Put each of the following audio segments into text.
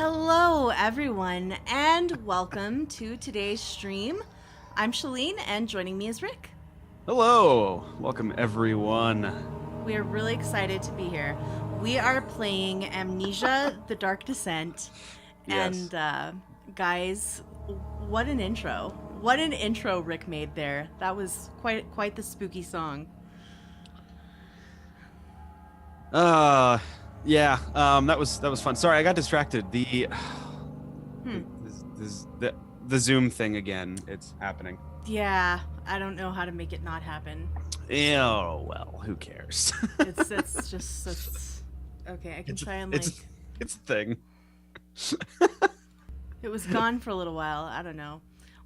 Hello, everyone, and welcome to today's stream. I'm Shaline, and joining me is Rick. Hello, welcome everyone. We are really excited to be here. We are playing Amnesia: The Dark Descent, Yes. and guys, what an intro! What an intro Rick made there. That was quite the spooky song. That was fun. Sorry, I got distracted. The Zoom thing again. It's happening. Yeah, I don't know how to make it not happen. Oh well, who cares? It's okay. I can try and it's a thing. It was gone for a little while. I don't know.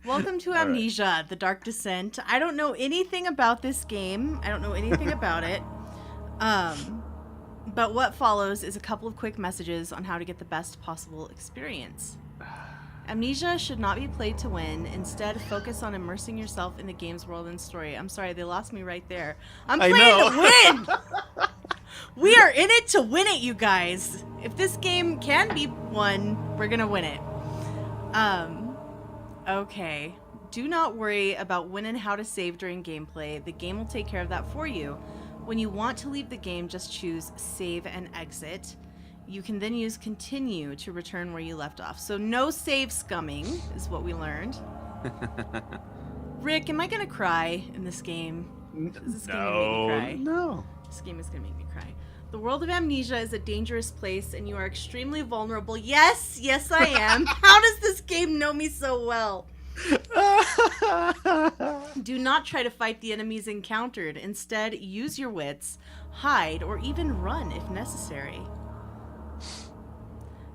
Welcome to All right. Amnesia: The Dark Descent. I don't know anything about this game. I don't know anything about it. But what follows is a couple of quick messages on how to get the best possible experience. Amnesia should not be played to win. Instead, focus on immersing yourself in the game's world and story. I'm sorry, they lost me right there. I'm playing to win! We are in it to win it, you guys. If this game can be won, we're gonna win it. Okay. Do not worry about when and how to save during gameplay. The game will take care of that for you. When you want to leave the game, just choose Save and Exit. You can then use Continue to return where you left off. So no save scumming is what we learned. Rick, am I going to cry in this game? Is this game going to make me cry? No. This game is going to make me cry. The world of Amnesia is a dangerous place and you are extremely vulnerable. Yes, I am. How does this game know me so well? Do not try to fight the enemies encountered. Instead, use your wits, hide, or even run if necessary.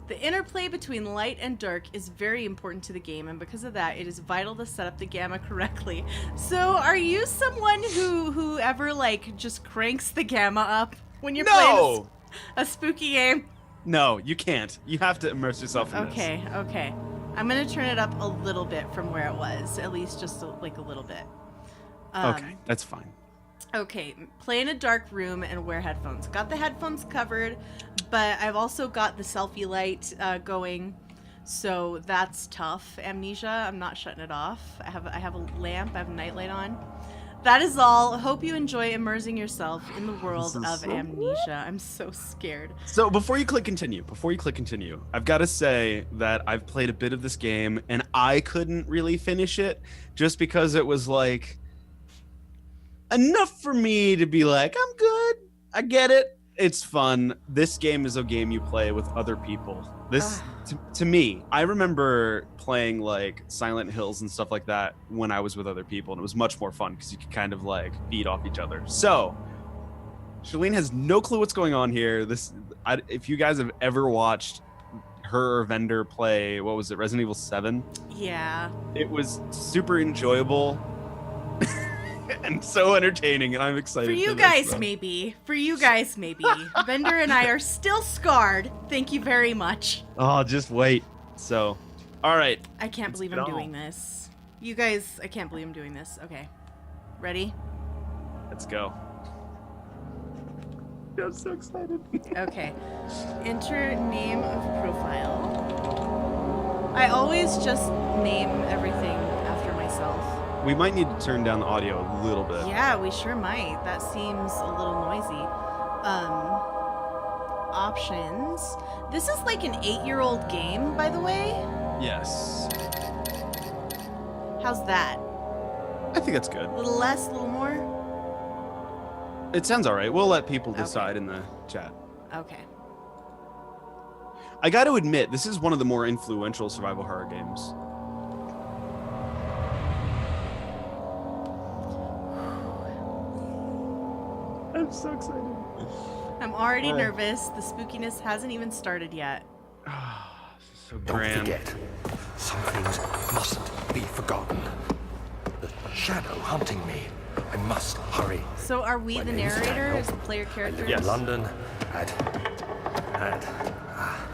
The interplay between light and dark is very important to the game, and because of that, it is vital to set up the gamma correctly. So, are you someone who ever, just cranks the gamma up when you're playing a spooky game? No, you can't. You have to immerse yourself in this. Okay. I'm going to turn it up a little bit from where it was, at least just a little bit. Okay, that's fine. Okay, play in a dark room and wear headphones. Got the headphones covered, but I've also got the selfie light going, so that's tough. Amnesia, I'm not shutting it off. I have a lamp, I have a nightlight on. That is all. Hope you enjoy immersing yourself in the world of Amnesia. I'm so scared. So before you click continue, I've got to say that I've played a bit of this game and I couldn't really finish it just because it was enough for me to be like, I'm good. I get it. It's fun. This game is a game you play with other people. To me, I remember playing Silent Hills and stuff like that when I was with other people, and it was much more fun because you could kind of feed off each other. So, Shaline has no clue what's going on here. If you guys have ever watched her or Vendor play, what was it, Resident Evil 7? Yeah. It was super enjoyable. And so entertaining, and I'm excited For you guys, maybe. Vendor and I are still scarred. Thank you very much. Oh, just wait. So, all right. I can't believe I'm doing this. You guys, I can't believe I'm doing this. Okay. Ready? Let's go. I'm so excited. Okay. Enter name of profile. I always just name everything after myself. We might need to turn down the audio a little bit. Yeah, we sure might. That seems a little noisy. Options. This is like an 8-year-old game, by the way. Yes. How's that? I think that's good. A little less, a little more? It sounds all right. We'll let people decide in the chat. Okay. I got to admit, this is one of the more influential survival horror games. I'm so excited. I'm already nervous. The spookiness hasn't even started yet. So grand. Don't forget, some things mustn't be forgotten. The shadow hunting me. I must hurry. So are we the narrator as the player character? In London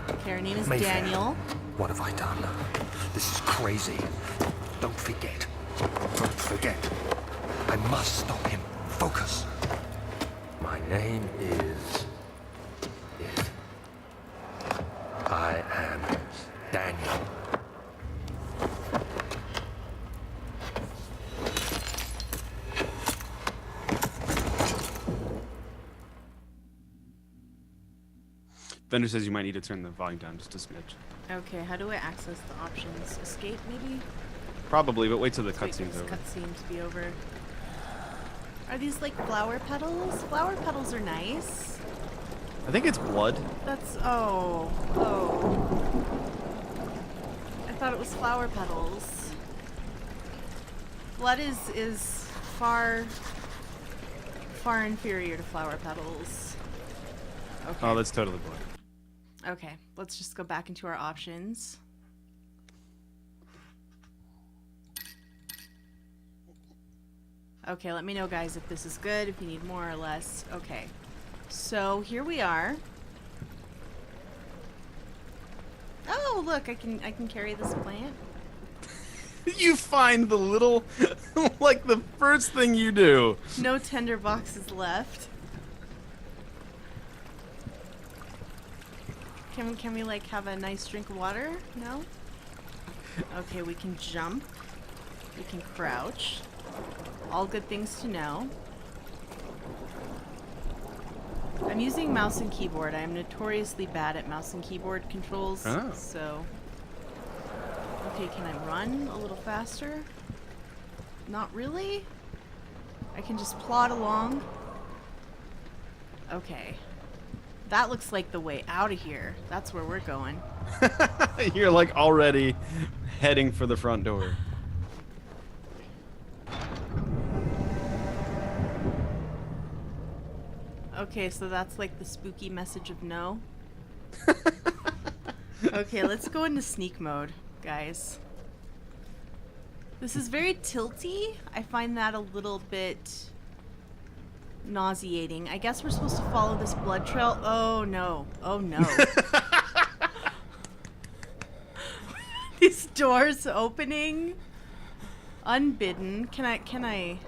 Okay, our name is Mayfair. Daniel. What have I done? This is crazy. Don't forget. I must stop him. Focus. My name is... I am Daniel. Vendor says you might need to turn the volume down just a smidge. Okay, how do I access the options? Escape, maybe? Probably, but wait till the Wait for cutscene's this over. cutscene to be over. Are these like flower petals? Flower petals are nice. I think it's blood. That's oh. I thought it was flower petals. Blood is far inferior to flower petals. Okay. Oh, that's totally blood. Okay, let's just go back into our options. Okay, let me know, guys, if this is good, if you need more or less. Okay, so here we are. Oh, look, I can carry this plant. You find the little, like the first thing you do. No tender boxes left. Can we like have a nice drink of water? No? Okay, we can jump. We can crouch. All good things to know. I'm using mouse and keyboard. I'm notoriously bad at mouse and keyboard controls. Oh. So okay, can I run a little faster? Not really. I can just plod along. Okay. That looks like the way out of here. That's where we're going. You're like already heading for the front door. Okay, so that's like the spooky message of no. Okay, let's go into sneak mode, guys. This is very tilty. I find that a little bit nauseating. I guess we're supposed to follow this blood trail. Oh no. Oh no. These doors opening unbidden. Can I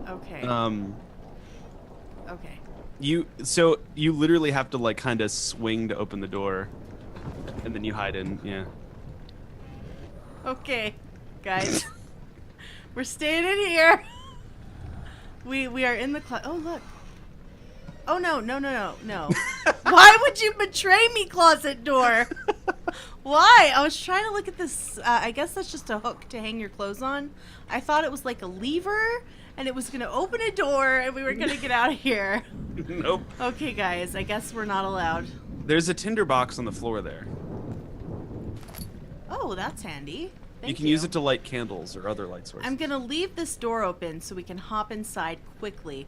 Okay. Okay. You literally have to like kind of swing to open the door, and then you hide in. Yeah. Okay, guys. We're staying in here. We are in the closet. Oh, look. Oh, no. Why would you betray me, closet door? Why? I was trying to look at this. I guess that's just a hook to hang your clothes on. I thought it was like a lever, and it was going to open a door, and we were going to get out of here. Nope. Okay, guys. I guess we're not allowed. There's a tinder box on the floor there. Oh, that's handy. You can use it to light candles or other light sources. I'm gonna leave this door open so we can hop inside quickly.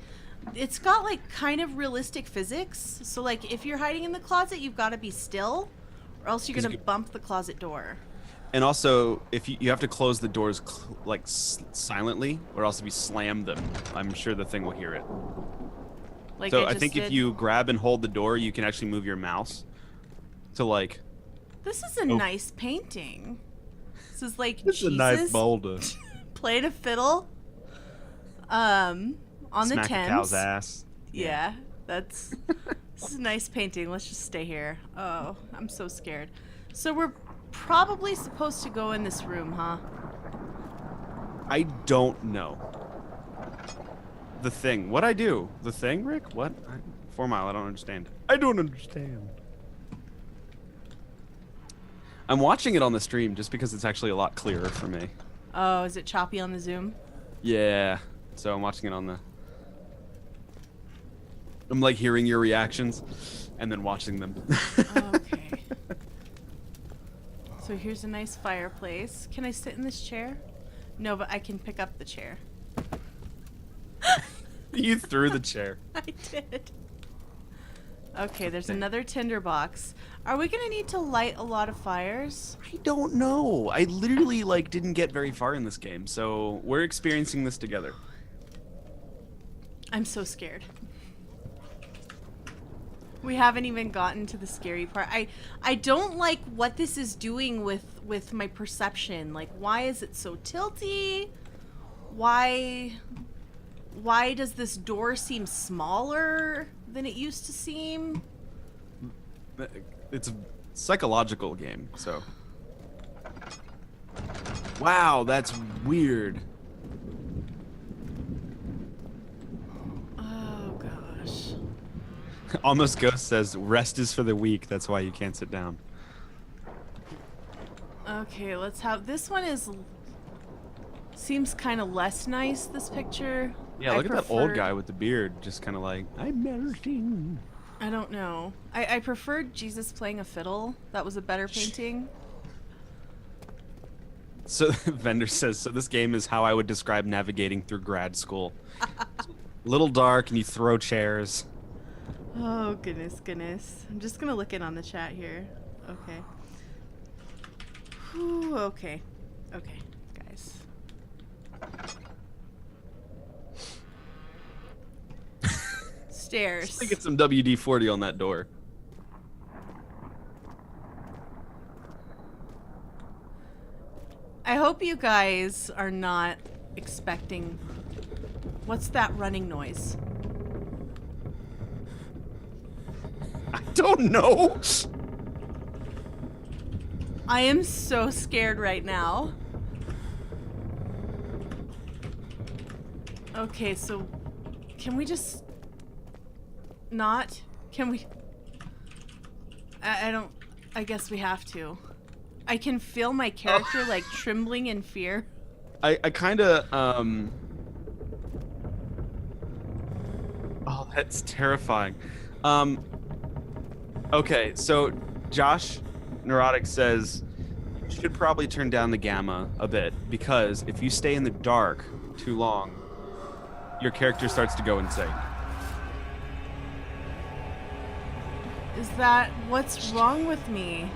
It's got like kind of realistic physics. So like if you're hiding in the closet, you've got to be still, or else you're gonna bump the closet door. And also, if you have to close the doors silently, or else if you slam them, I'm sure the thing will hear it. Like so I think if you grab and hold the door, you can actually move your mouse to like. This is a nice painting. This is like This is a nice boulder. playing a fiddle. On Smack the Thames. a cow's ass. Yeah, this is a nice painting. Let's just stay here. Oh, I'm so scared. So we're probably supposed to go in this room, huh? I don't know. The Thing. What'd I do? The Thing, Rick? What? 4 Mile, I don't understand. I don't understand. I'm watching it on the stream just because it's actually a lot clearer for me. Oh, is it choppy on the Zoom? Yeah. So I'm watching it on the... I'm like hearing your reactions and then watching them. Okay. So here's a nice fireplace. Can I sit in this chair? No, but I can pick up the chair. You threw the chair. I did. Okay, there's another tinder box. Are we gonna need to light a lot of fires? I don't know. I literally like didn't get very far in this game, so we're experiencing this together. I'm so scared. We haven't even gotten to the scary part. I don't like what this is doing with my perception. Like, why is it so tilty? Why does this door seem smaller than it used to seem. It's a psychological game, so. Wow, that's weird. Oh gosh. Almost Ghost says, rest is for the weak, that's why you can't sit down. Okay, let's have this one seems kind of less nice, this picture. Yeah, look at that old guy with the beard, just kind of like, I'm melting. I don't know. I preferred Jesus playing a fiddle. That was a better painting. So Vendor says, so this game is how I would describe navigating through grad school. Little dark and you throw chairs. Oh, goodness. I'm just gonna look in on the chat here. Okay. Whew, okay, guys. Stairs. Just get some WD-40 on that door. I hope you guys are not expecting... What's that running noise? I don't know. I am so scared right now. Okay, so can we just not? Can we? I guess we have to. I can feel my character like trembling in fear. I kind of Oh, that's terrifying. Okay, so Josh Neurotic says you should probably turn down the gamma a bit because if you stay in the dark too long, your character starts to go insane. Is that what's wrong with me?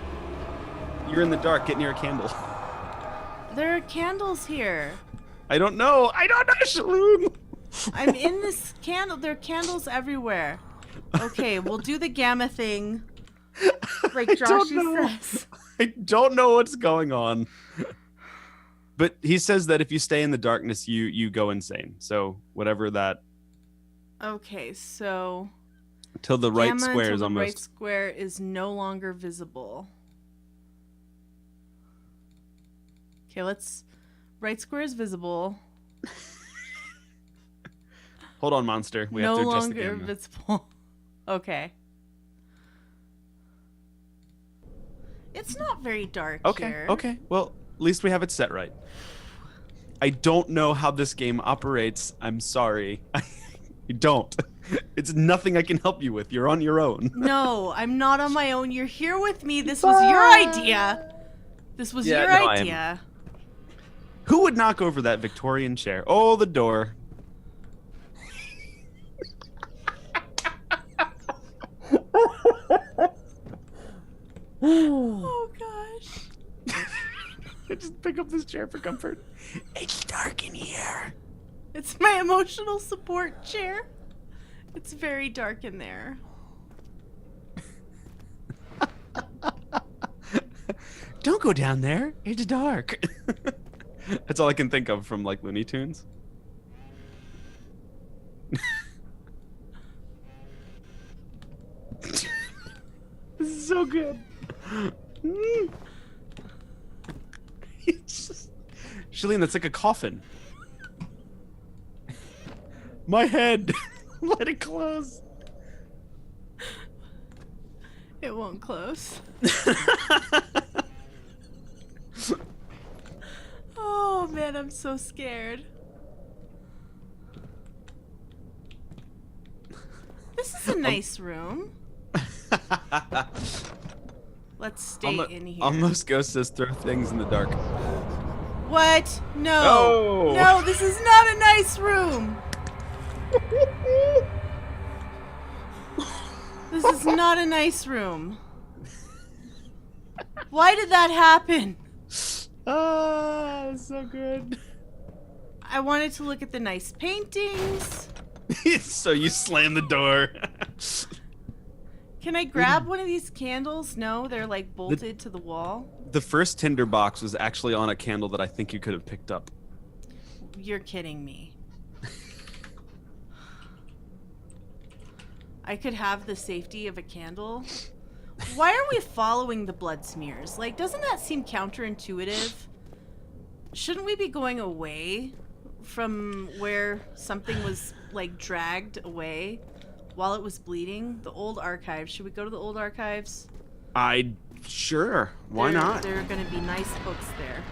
You're in the dark, get near a candle. There are candles here. I don't know, Shaline. I'm in this candle. There are candles everywhere. Okay, we'll do the gamma thing. Like Joshy says. I don't know what's going on. But he says that if you stay in the darkness, you go insane. So whatever that. Okay, so Till the right gamma square until is the almost. right square is no longer visible. Okay, right square is visible. Hold on, monster. We no have to adjust the longer gamma. visible. Okay. It's not very dark here. Okay. Well, at least we have it set right. I don't know how this game operates. I'm sorry. You don't. It's nothing I can help you with. You're on your own. No, I'm not on my own. You're here with me. This was your idea. This was your idea. Who would knock over that Victorian chair? Oh, the door. Oh gosh. Just pick up this chair for comfort. It's dark in here. It's my emotional support chair. It's very dark in there. Don't go down there. It's dark. That's all I can think of from like Looney Tunes. This is so good. It's just... Shaline, that's like a coffin. My head. Let it close. It won't close. Oh man, I'm so scared. This is a nice room. Let's stay in here. Almost Ghost says throw things in the dark. What? No. Oh. No, this is not a nice room. This is not a nice room. Why did that happen? Ah, that's so good. I wanted to look at the nice paintings. So you slam the door. Can I grab one of these candles? No, they're like bolted to the wall. The first tinder box was actually on a candle that I think you could have picked up. You're kidding me. I could have the safety of a candle. Why are we following the blood smears? Like, doesn't that seem counterintuitive? Shouldn't we be going away from where something was, like, dragged away while it was bleeding? The old archives. Should we go to the old archives? Sure. Why not? There are going to be nice books there.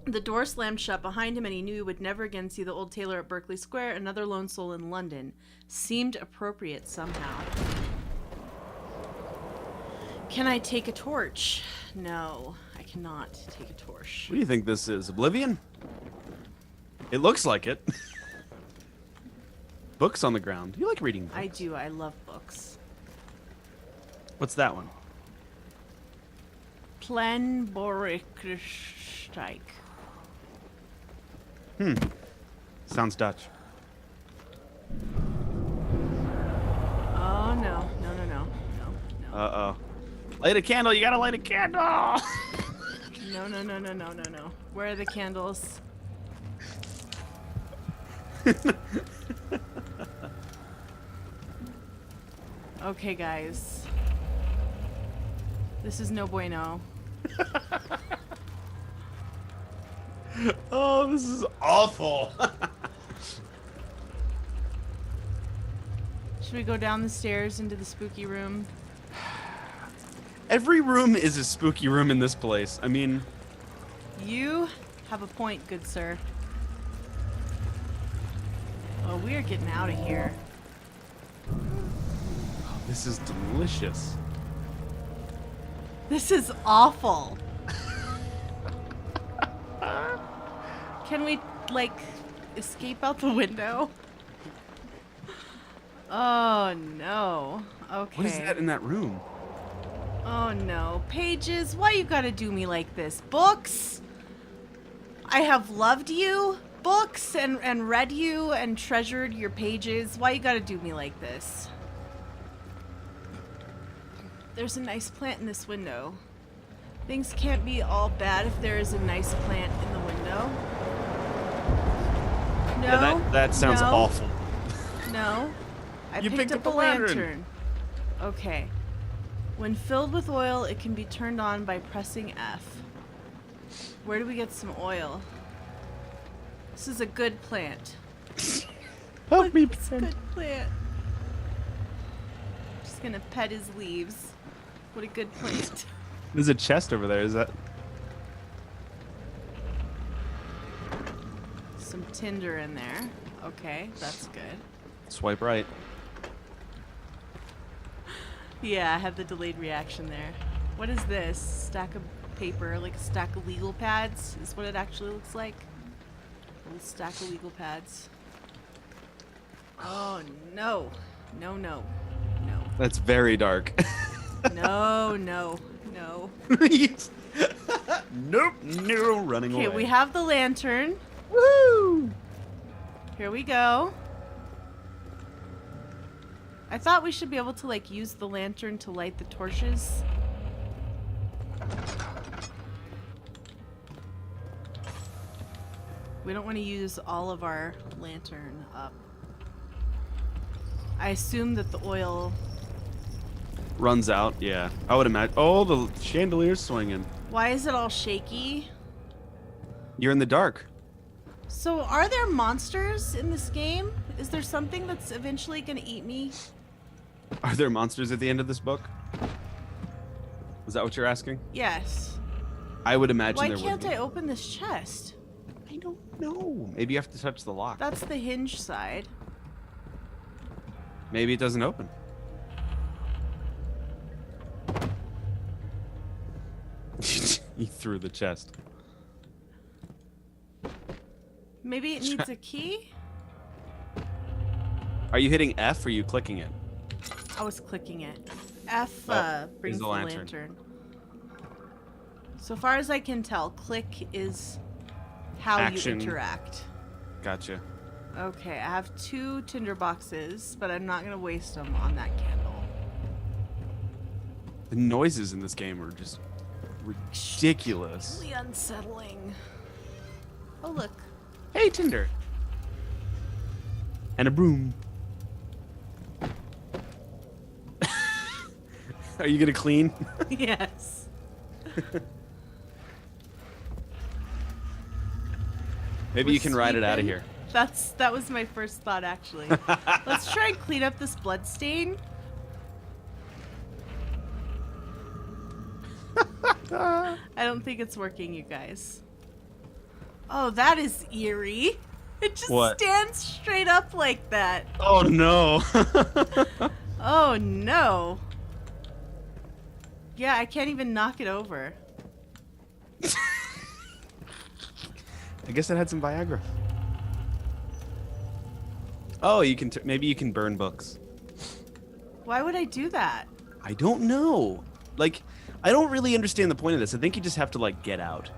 The door slammed shut behind him, and he knew he would never again see the old tailor at Berkeley Square. Another lone soul in London seemed appropriate somehow. Can I take a torch? No, I cannot take a torch. What do you think this is? Oblivion? It looks like it. Books on the ground. You like reading books? I do. I love books. What's that one? Planboriksteig. Sounds Dutch. Oh, no. No, no, no. No, no. Uh-oh. Light a candle. You gotta light a candle. No, no, no, no, no, no, no. Where are the candles? Okay, guys. This is no bueno. Oh, this is awful. Should we go down the stairs into the spooky room? Every room is a spooky room in this place. I mean, You have a point, good sir. Oh, we are getting out of here. this is delicious. This is awful. Can we, like, escape out the window? Oh, no. Okay. What is that in that room? Oh, no. Pages, why you gotta do me like this? Books? I have loved you, books, and read you and treasured your pages. Why you gotta do me like this? There's a nice plant in this window. Things can't be all bad if there is a nice plant in the window. No. Yeah, that sounds no, awful. No. I You picked up a lantern. Okay. When filled with oil, it can be turned on by pressing F. Where do we get some oil? This is a good plant. Help me, It's a good plant. Just gonna pet his leaves. What a good plant. There's a chest over there. Is that? Some tinder in there. Okay, that's good. Swipe right. Yeah, I have the delayed reaction there. What is this? Stack of paper, like a stack of legal pads, is what it actually looks like. A little stack of legal pads. Oh no. No, no. No. That's very dark. No, no, no. Nope. No. Running away. Okay, we have the lantern. Woo! Here we go. I thought we should be able to, like, use the lantern to light the torches. We don't want to use all of our lantern up. I assume that the oil... Runs out. Yeah. I would imagine. Oh, the chandelier's swinging. Why is it all shaky? You're in the dark. So, are there monsters in this game? Is there something that's eventually going to eat me? Are there monsters at the end of this book? Is that what you're asking? Yes. I would imagine Why there would can't be. I open this chest? I don't know. Maybe you have to touch the lock. That's the hinge side. Maybe it doesn't open. He threw the chest. Maybe it needs a key? Are you hitting F or are you clicking it? I was clicking it. F brings the the lantern. lantern. So far as I can tell, click is how Action. you interact. Gotcha. Okay, I have 2 tinder boxes, but I'm not going to waste them on that candle. The noises in this game are just ridiculous. Really unsettling. Oh, look. Hey, Tinder. And a broom. Are you gonna clean? Yes. Maybe We're you can ride it out of sweeping. here. That was my first thought, actually. Let's try and clean up this blood stain. I don't think it's working, you guys. Oh, that is eerie. It just What? stands straight up like that. Oh no. Oh no. Yeah, I can't even knock it over. I guess it had some Viagra. Oh, you can maybe you can burn books. Why would I do that? I don't know. Like, I don't really understand the point of this. I think you just have to like get out.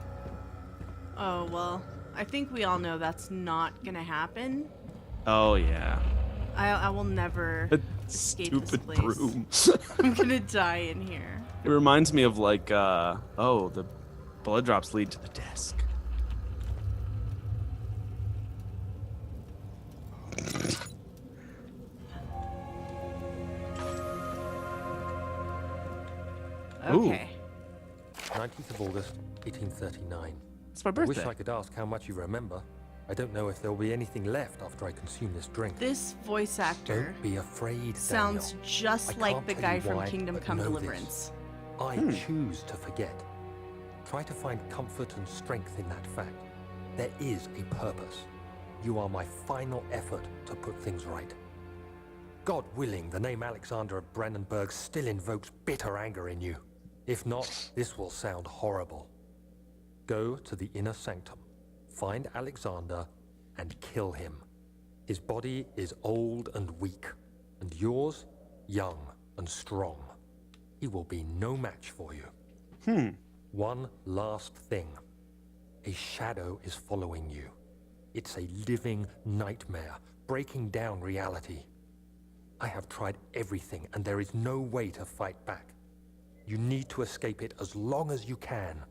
Oh, well, I think we all know that's not gonna happen. Oh yeah. I will never That escape this stupid place. broom. I'm gonna die in here. It reminds me of like oh, the blood drops lead to the desk. Okay. 19th of August, 1839. It's my I wish birthday. I could ask how much you remember. I don't know if there'll be anything left after I consume this drink. This voice actor Don't be afraid, sounds Daniel. just I like can't the tell guy you from why, Kingdom but Come know this. Deliverance. I choose to forget. Try to find comfort and strength in that fact. There is a purpose. You are my final effort to put things right. God willing, the name Alexander of Brandenburg still invokes bitter anger in you. If not, this will sound horrible. Go to the inner sanctum, find Alexander, and kill him. His body is old and weak, and yours, young and strong. He will be no match for you. One last thing. A shadow is following you. It's a living nightmare, breaking down reality. I have tried everything, and there is no way to fight back. You need to escape it as long as you can.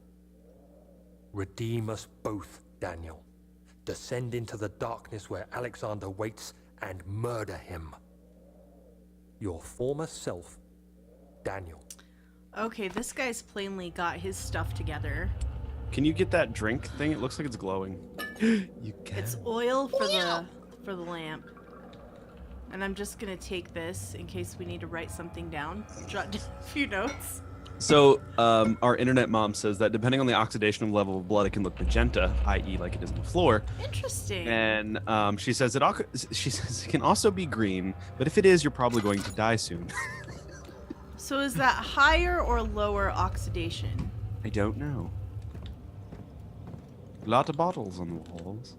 Redeem us both, Daniel. Descend into the darkness where Alexander waits and murder him. Your former self, Daniel. Okay, this guy's plainly got his stuff together. Can you get that drink thing? It looks like it's glowing. You can. It's oil for the lamp. And I'm just gonna take this in case we need to write something down. Jot down a few notes. So, our internet mom says that depending on the oxidation level of blood, it can look magenta, i.e., like it is on the floor. Interesting. And she says it can also be green, but if it is, you're probably going to die soon. So is that higher or lower oxidation? I don't know. Lot of bottles on the walls.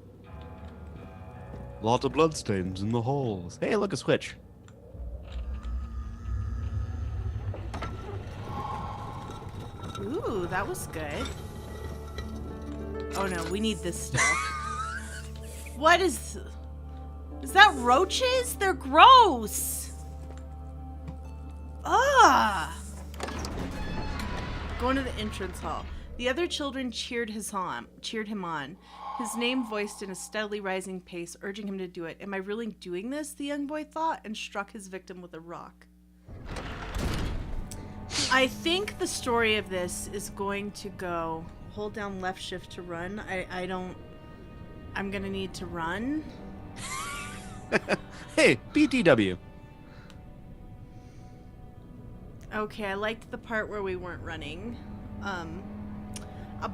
Lot of bloodstains in the halls. Hey, look, a switch. Ooh, that was good. Oh no, we need this stuff. What is that roaches? They're gross. Ah. Going to the entrance hall. The other children cheered him on. His name voiced in a steadily rising pace, urging him to do it. Am I really doing this? The young boy thought, and struck his victim with a rock. I think the story of this is going to go, hold down left shift to run. I'm gonna need to run. Hey, BTW. Okay, I liked the part where we weren't running.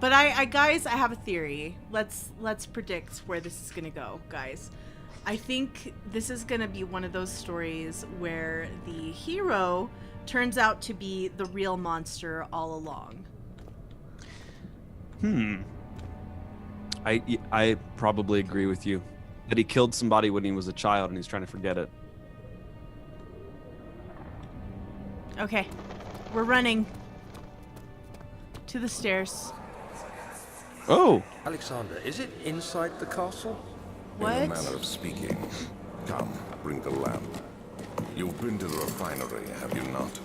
But I guys, I have a theory. Let's predict where this is gonna go, guys. I think this is gonna be one of those stories where the hero turns out to be the real monster all along. I probably agree with you. That he killed somebody when he was a child and he's trying to forget it. Okay, we're running to the stairs. Oh! Alexander, is it inside the castle? In What? a manner of speaking. Come, bring the lamp. You've been to the refinery, have you not?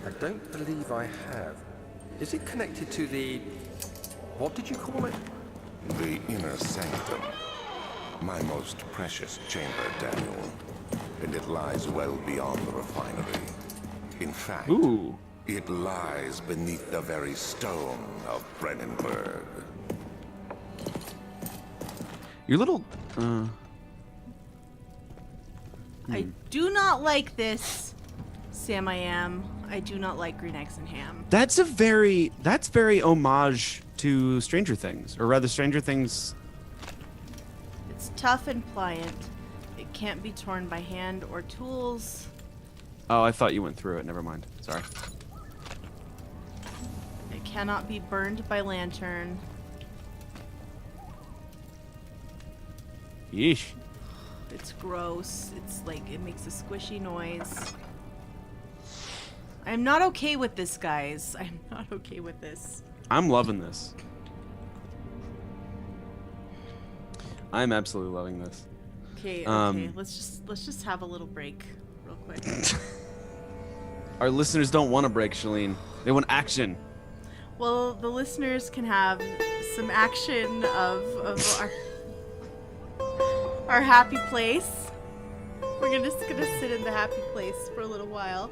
I don't believe I have. Is it connected to the... what did you call it? The inner sanctum. My most precious chamber, Daniel. And it lies well beyond the refinery. In fact, Ooh. it lies beneath the very stone of Brennenburg. Your little. I do not like this, Sam I Am. I do not like green eggs and ham. That's very homage to Stranger Things, or rather, Stranger Things. It's tough and pliant. It can't be torn by hand or tools. Oh, I thought you went through it. Never mind. Sorry. It cannot be burned by lantern. Yeesh. It's gross. It's like, it makes a squishy noise. I'm not okay with this, guys. I'm not okay with this. I'm loving this. I'm absolutely loving this. Okay, okay. Let's just have a little break real quick. Our listeners don't want a break, Shaline. They want action. Well, the listeners can have some action of our happy place. We're just gonna sit in the happy place for a little while.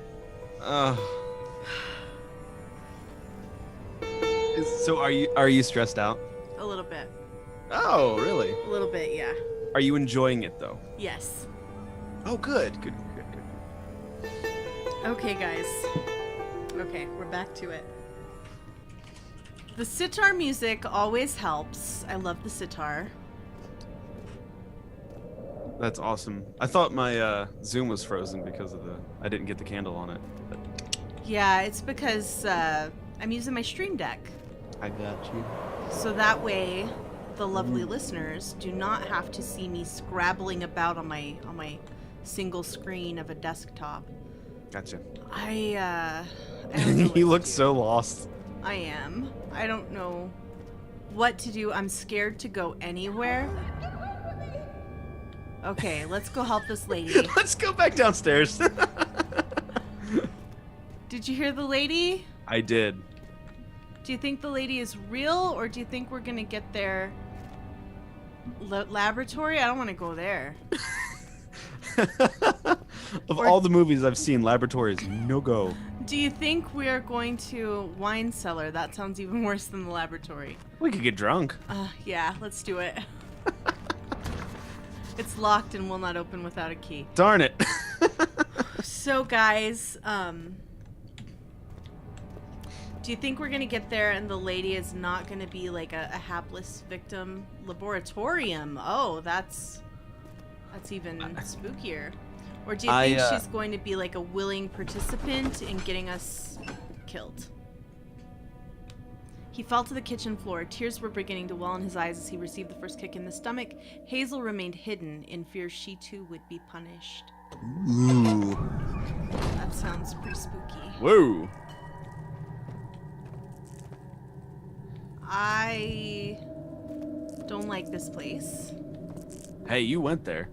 So are you stressed out? A little bit. Oh, really? A little bit, yeah. Are you enjoying it though? Yes. Oh, good. Good. Okay, guys. Okay, we're back to it. The sitar music always helps. I love the sitar. That's awesome. I thought my Zoom was frozen because of I didn't get the candle on it. But Yeah, it's because I'm using my Stream Deck. I got you. So that way, the lovely listeners do not have to see me scrabbling about on my single screen of a desktop. Gotcha. I don't know what You to look do. so lost. I am. I don't know what to do. I'm scared to go anywhere. Okay, let's go help this lady. Let's go back downstairs. Did you hear the lady? I did. Do you think the lady is real, or do you think we're gonna get their laboratory? I don't want to go there. Of all the movies I've seen, Laboratory is no go. Do you think we are going to wine cellar? That sounds even worse than the laboratory. We could get drunk. Yeah, let's do it. It's locked and will not open without a key. Darn it. So, guys, do you think we're gonna get there and the lady is not gonna be like a hapless victim? Laboratorium. Oh, that's even spookier. Or do you think she's going to be like a willing participant in getting us killed? He fell to the kitchen floor. Tears were beginning to well in his eyes as he received the first kick in the stomach. Hazel remained hidden in fear she too would be punished. Ooh. That sounds pretty spooky. Whoa. I don't like this place. Hey, you went there.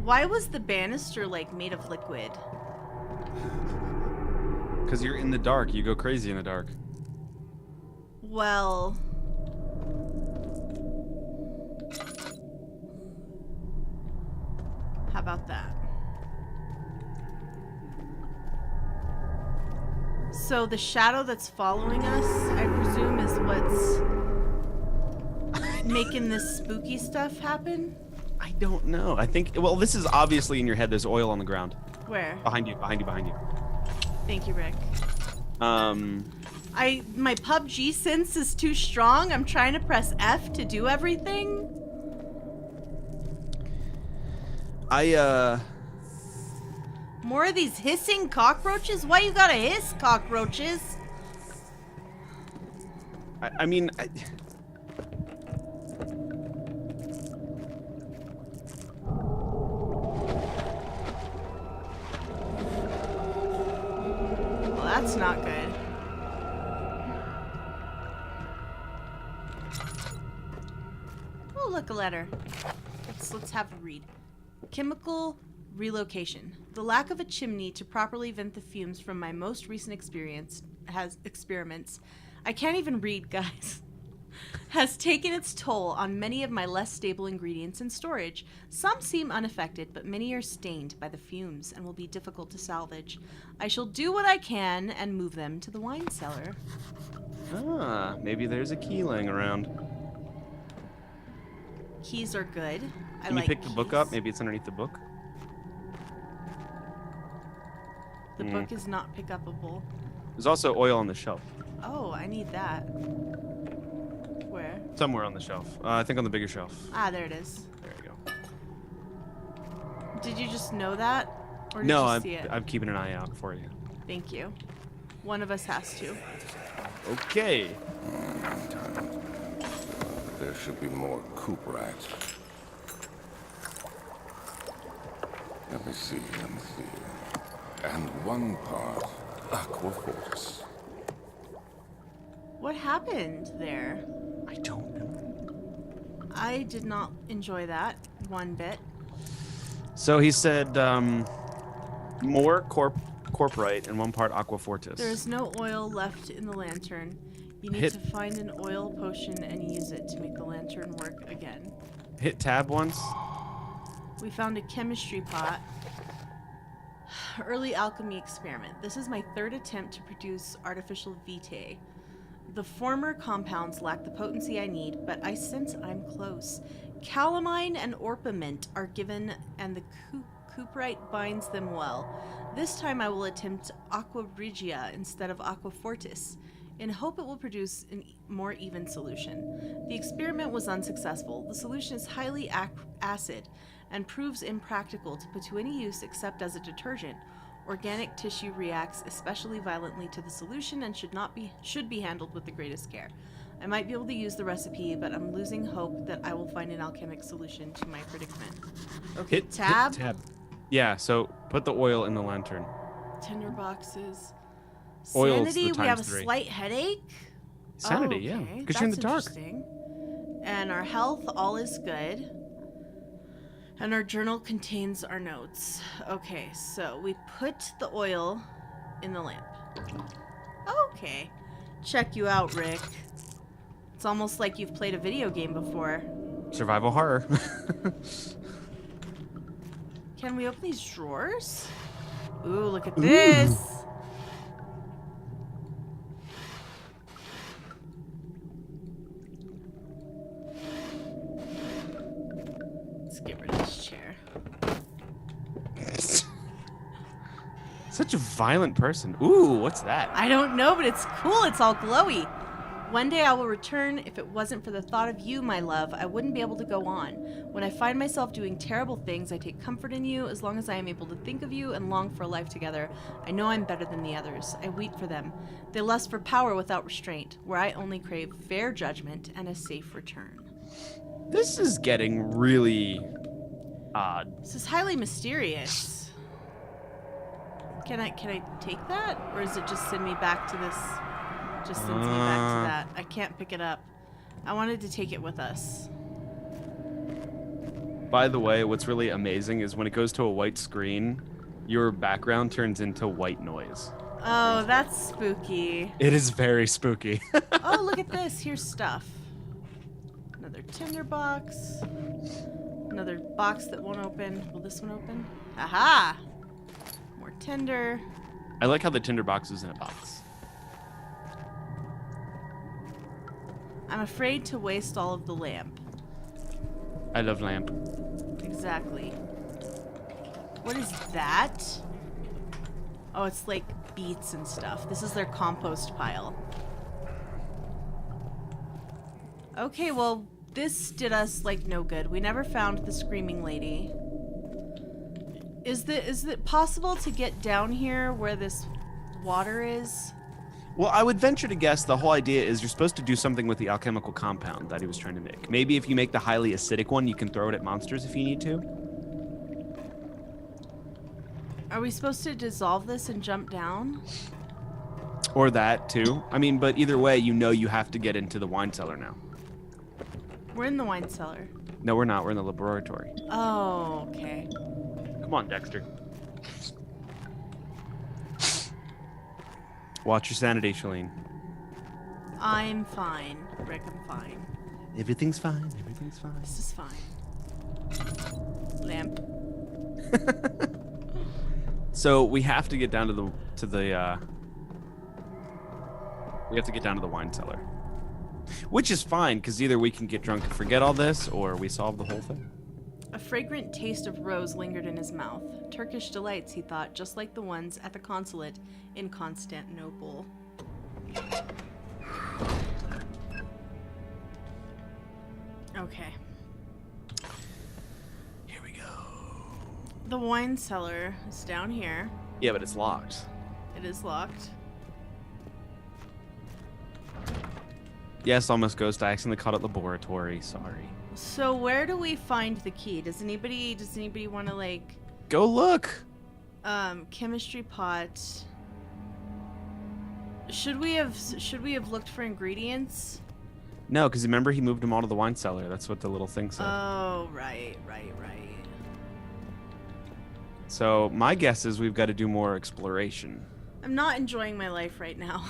Why was the banister like made of liquid? Because you're in the dark. You go crazy in the dark. Well, how about that? So the shadow that's following us, I presume, is what's making this spooky stuff happen? I don't know. I think, well, this is obviously in your head. There's oil on the ground. Where? Behind you. Thank you, Rick. I My PUBG sense is too strong. I'm trying to press F to do everything. More of these hissing cockroaches? Why you gotta hiss, cockroaches? I mean, Well, that's not good. Oh, look, a letter. Let's have a read. Chemical relocation. The lack of a chimney to properly vent the fumes from my most recent experiments. I can't even read, guys. has taken its toll on many of my less stable ingredients in storage. Some seem unaffected, but many are stained by the fumes and will be difficult to salvage. I shall do what I can and move them to the wine cellar. Ah, maybe there's a key laying around. Keys are good. Can you pick the book up? Maybe it's underneath the book. The book is not pick upable. There's also oil on the shelf. Oh, I need that. Where? Somewhere on the shelf. I think on the bigger shelf. Ah, there it is. There you go. Did you just know that? Or did No, you see it? I'm keeping an eye out for you. Thank you. One of us has to. Okay. There should be more coop rats. Let me see. And one part aquafortis. What happened there? I don't know. I did not enjoy that one bit. So he said more corporite and one part aquafortis. There is no oil left in the lantern. You need to find an oil potion and use it to make the lantern work again. Hit tab once. We found a chemistry pot. Early alchemy experiment. This is my third attempt to produce artificial vitae. The former compounds lack the potency I need, but I sense I'm close. Calamine and orpiment are given, and the cuprite binds them well. This time I will attempt aqua regia instead of aquafortis, in hope it will produce a more even solution. The experiment was unsuccessful. The solution is highly acid and proves impractical to put to any use except as a detergent. Organic tissue reacts especially violently to the solution and should be handled with the greatest care. I might be able to use the recipe, but I'm losing hope that I will find an alchemic solution to my predicament. Okay, tab. Hit tab. Yeah, so put the oil in the lantern. Tinder boxes. Oil's Sanity, the we have a times 3. slight headache. Sanity, Oh, yeah. okay. Because you're in the That's dark. interesting. And our health, all is good. And our journal contains our notes. Okay, so we put the oil in the lamp. Okay. Check you out, Rick. It's almost like you've played a video game before. Survival horror. Can we open these drawers? Ooh, look at this. Let's get rid of this chair. Such a violent person. Ooh, what's that? I don't know, but it's cool. It's all glowy. One day I will return. If it wasn't for the thought of you, my love, I wouldn't be able to go on. When I find myself doing terrible things, I take comfort in you. As long as I am able to think of you and long for a life together, I know I'm better than the others. I weep for them. They lust for power without restraint, where I only crave fair judgment and a safe return. This is getting really odd. This is highly mysterious. Can I take that? Or does it just send me back to this? Just sends me back to that. I can't pick it up. I wanted to take it with us. By the way, what's really amazing is when it goes to a white screen, your background turns into white noise. Oh, that's spooky. It is very spooky. Oh, look at this. Here's stuff. Another tinder box. Another box that won't open. Will this one open? Aha! More tinder. I like how the tinder box is in a box. I'm afraid to waste all of the lamp. I love lamp. Exactly. What is that? Oh, it's like beets and stuff. This is their compost pile. Okay, well, this did us, like, no good. We never found the screaming lady. Is it possible to get down here where this water is? Well, I would venture to guess the whole idea is you're supposed to do something with the alchemical compound that he was trying to make. Maybe if you make the highly acidic one, you can throw it at monsters if you need to. Are we supposed to dissolve this and jump down? Or that, too. I mean, but either way, you know you have to get into the wine cellar now. We're in the wine cellar. No, we're not. We're in the laboratory. Oh, okay. Come on, Dexter. Watch your sanity, Shaline. I'm fine, Rick. I'm fine. Everything's fine. Everything's fine. This is fine. Lamp. So we have to get down to the we have to get down to the wine cellar, which is fine because either we can get drunk and forget all this, or we solve the whole thing. A fragrant taste of rose lingered in his mouth. Turkish delights, he thought, just like the ones at the consulate in Constantinople. Okay. Here we go. The wine cellar is down here. Yeah, but it's locked. It is locked. Yes, almost ghost. I accidentally caught it laboratory. Sorry. So where do we find the key? Does anybody want to like Go look. chemistry pot? Should we have looked for ingredients? No, because remember he moved them all to the wine cellar. That's what the little thing said. Oh, right. So my guess is we've got to do more exploration. I'm not enjoying my life right now.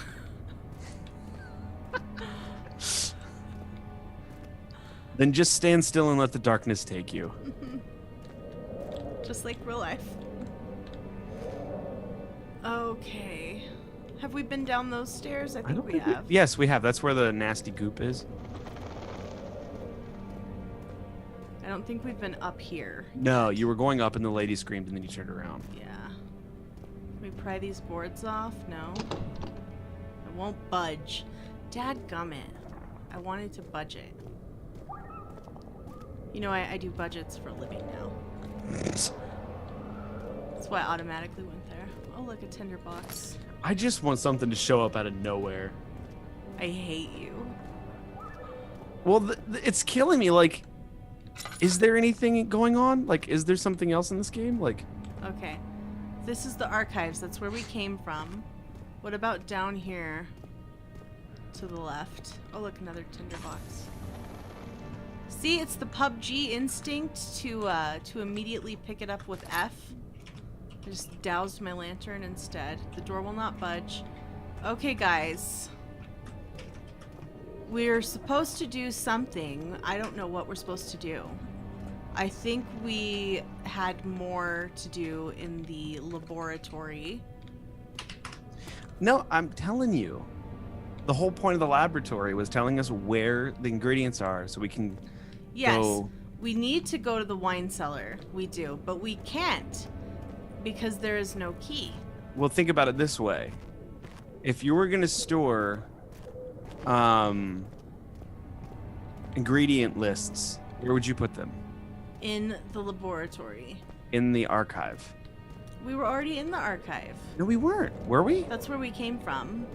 Then just stand still and let the darkness take you. Just like real life. Okay. Have we been down those stairs? I think we have. Yes, we have. That's where the nasty goop is. I don't think we've been up here. No, you were going up and the lady screamed and then you turned around. Yeah. Can we pry these boards off? No. I won't budge. Dadgummit. I wanted to budget. You know, I do budgets for a living now. That's why I automatically went there. Oh, look, a tinderbox. I just want something to show up out of nowhere. I hate you. Well, it's killing me. Like, is there anything going on? Like, is there something else in this game? Like, Okay. This is the archives. That's where we came from. What about down here? To the left. Oh, look, another tinderbox. See, it's the PUBG instinct to immediately pick it up with F. I just doused my lantern instead. The door will not budge. Okay, guys. We're supposed to do something. I don't know what we're supposed to do. I think we had more to do in the laboratory. no, I'm telling you. The whole point of the laboratory was telling us where the ingredients are so we can Yes, go. we need to go to the wine cellar. We do, but we can't because there is no key. Well, think about it this way. If you were going to store ingredient lists, where would you put them? In the laboratory. In the archive. We were already in the archive. No, we weren't. Were we? That's where we came from.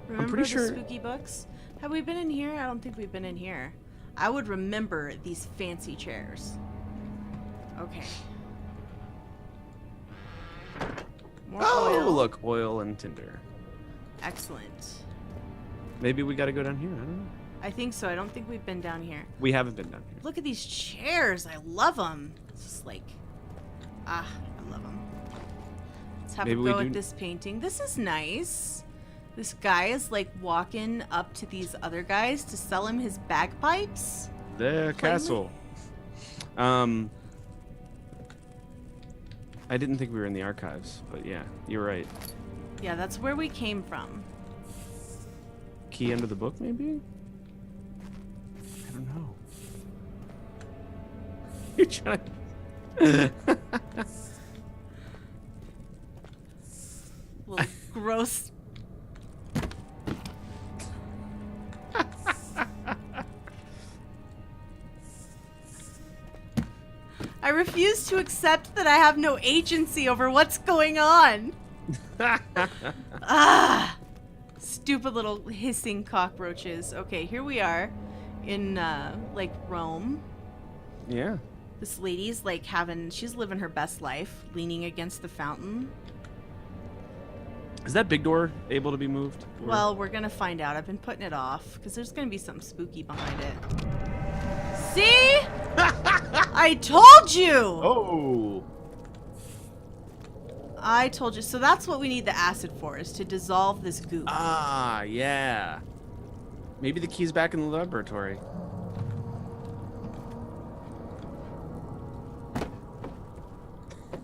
Remember pretty the sure- spooky books? Have we been in here? I don't think we've been in here. I would remember these fancy chairs. Okay. More Oh, oil. look, oil and tinder. Excellent. Maybe we got to go down here. I don't know. I think so. I don't think we've been down here. We haven't been down here. Look at these chairs. I love them. It's just like, I love them. Let's have Maybe a we go do- at this painting. This is nice. This guy is like walking up to these other guys to sell him his bagpipes. The castle. I didn't think we were in the archives, but yeah, you're right. Yeah, that's where we came from. Key under the book, maybe? I don't know. You're trying to... Little gross. I refuse to accept that I have no agency over what's going on. Ah! Stupid little hissing cockroaches. Okay, here we are in, like, Rome. Yeah. This lady's, like, she's living her best life, leaning against the fountain. Is that big door able to be moved? Or- Well, we're gonna find out. I've been putting it off, because there's gonna be something spooky behind it. See? I told you! Oh! I told you. So that's what we need the acid for, is to dissolve this goop. Ah, yeah. Maybe the key's back in the laboratory.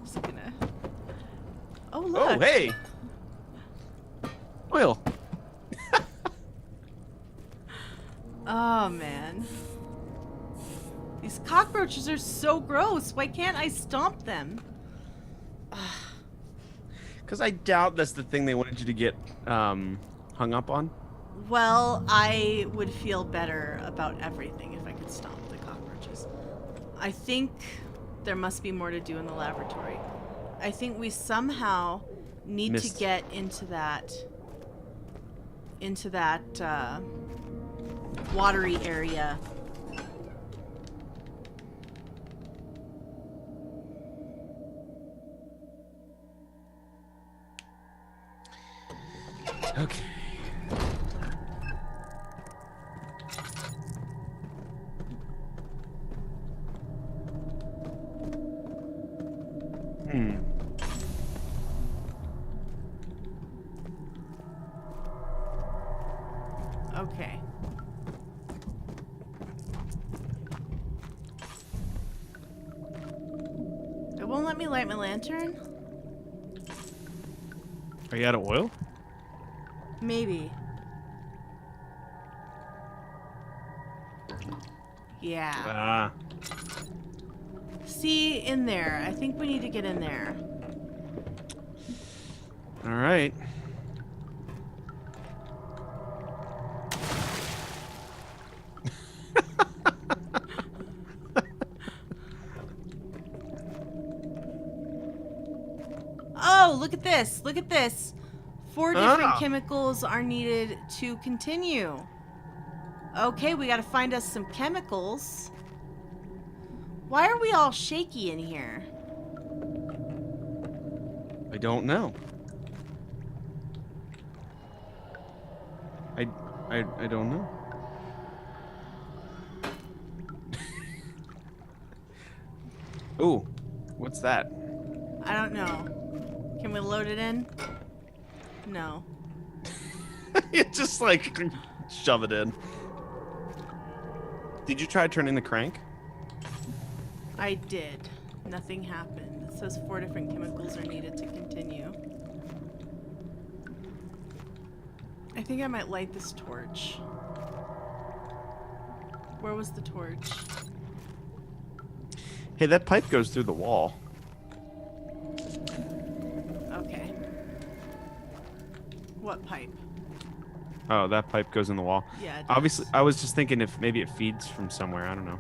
Just gonna... Oh, look. Oh, hey! Oil. Oh, man. These cockroaches are so gross. Why can't I stomp them? Because I doubt that's the thing they wanted you to get hung up on. Well, I would feel better about everything if I could stomp the cockroaches. I think there must be more to do in the laboratory. I think we somehow need to get into that watery area. Okay. Okay. It won't let me light my lantern? Are you out of oil? Maybe. Yeah. Ah. See, in there. I think we need to get in there. All right. Oh, look at this. Look at this. 4 different Ah. chemicals are needed to continue. Okay, we gotta find us some chemicals. Why are we all shaky in here? I don't know. I don't know. Ooh, what's that? I don't know. Can we load it in? No. You just like shove it in. Did you try turning the crank? I did. Nothing happened. It says 4 different chemicals are needed to continue. I think I might light this torch. Where was the torch? Hey, that pipe goes through the wall. Okay. What pipe? Oh, that pipe goes in the wall. Yeah, it Obviously, does. I was just thinking if maybe it feeds from somewhere. I don't know.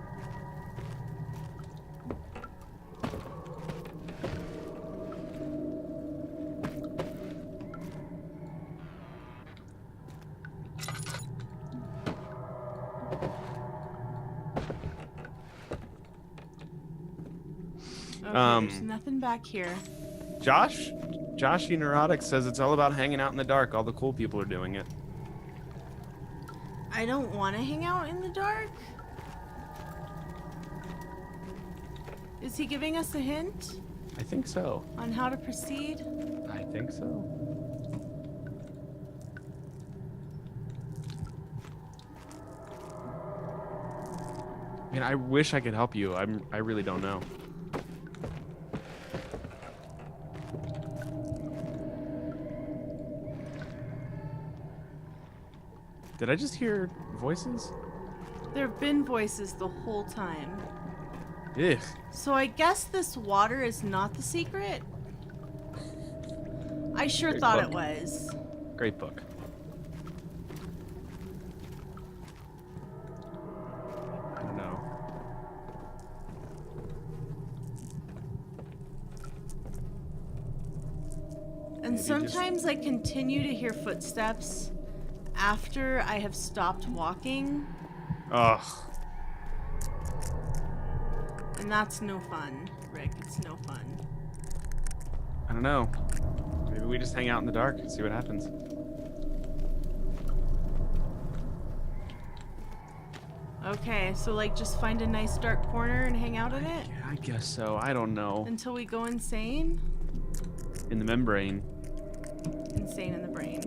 Okay, there's nothing back here. Joshy Neurotic says it's all about hanging out in the dark. All the cool people are doing it. I don't want to hang out in the dark. Is he giving us a hint I think so. on how to proceed? I think so. I mean, I wish I could help you. I really don't know. Did I just hear voices? There have been voices the whole time. Ugh. So I guess this water is not the secret? I sure Great thought book. it was. Great book. I don't know. And Maybe just- sometimes I continue to hear footsteps after I have stopped walking, Ugh. and that's no fun, Rick. It's no fun. I don't know. Maybe we just hang out in the dark and see what happens. Okay, so like just find a nice dark corner and hang out in it Yeah, I guess so. I don't know. until we go insane? In the membrane. Insane in the brain.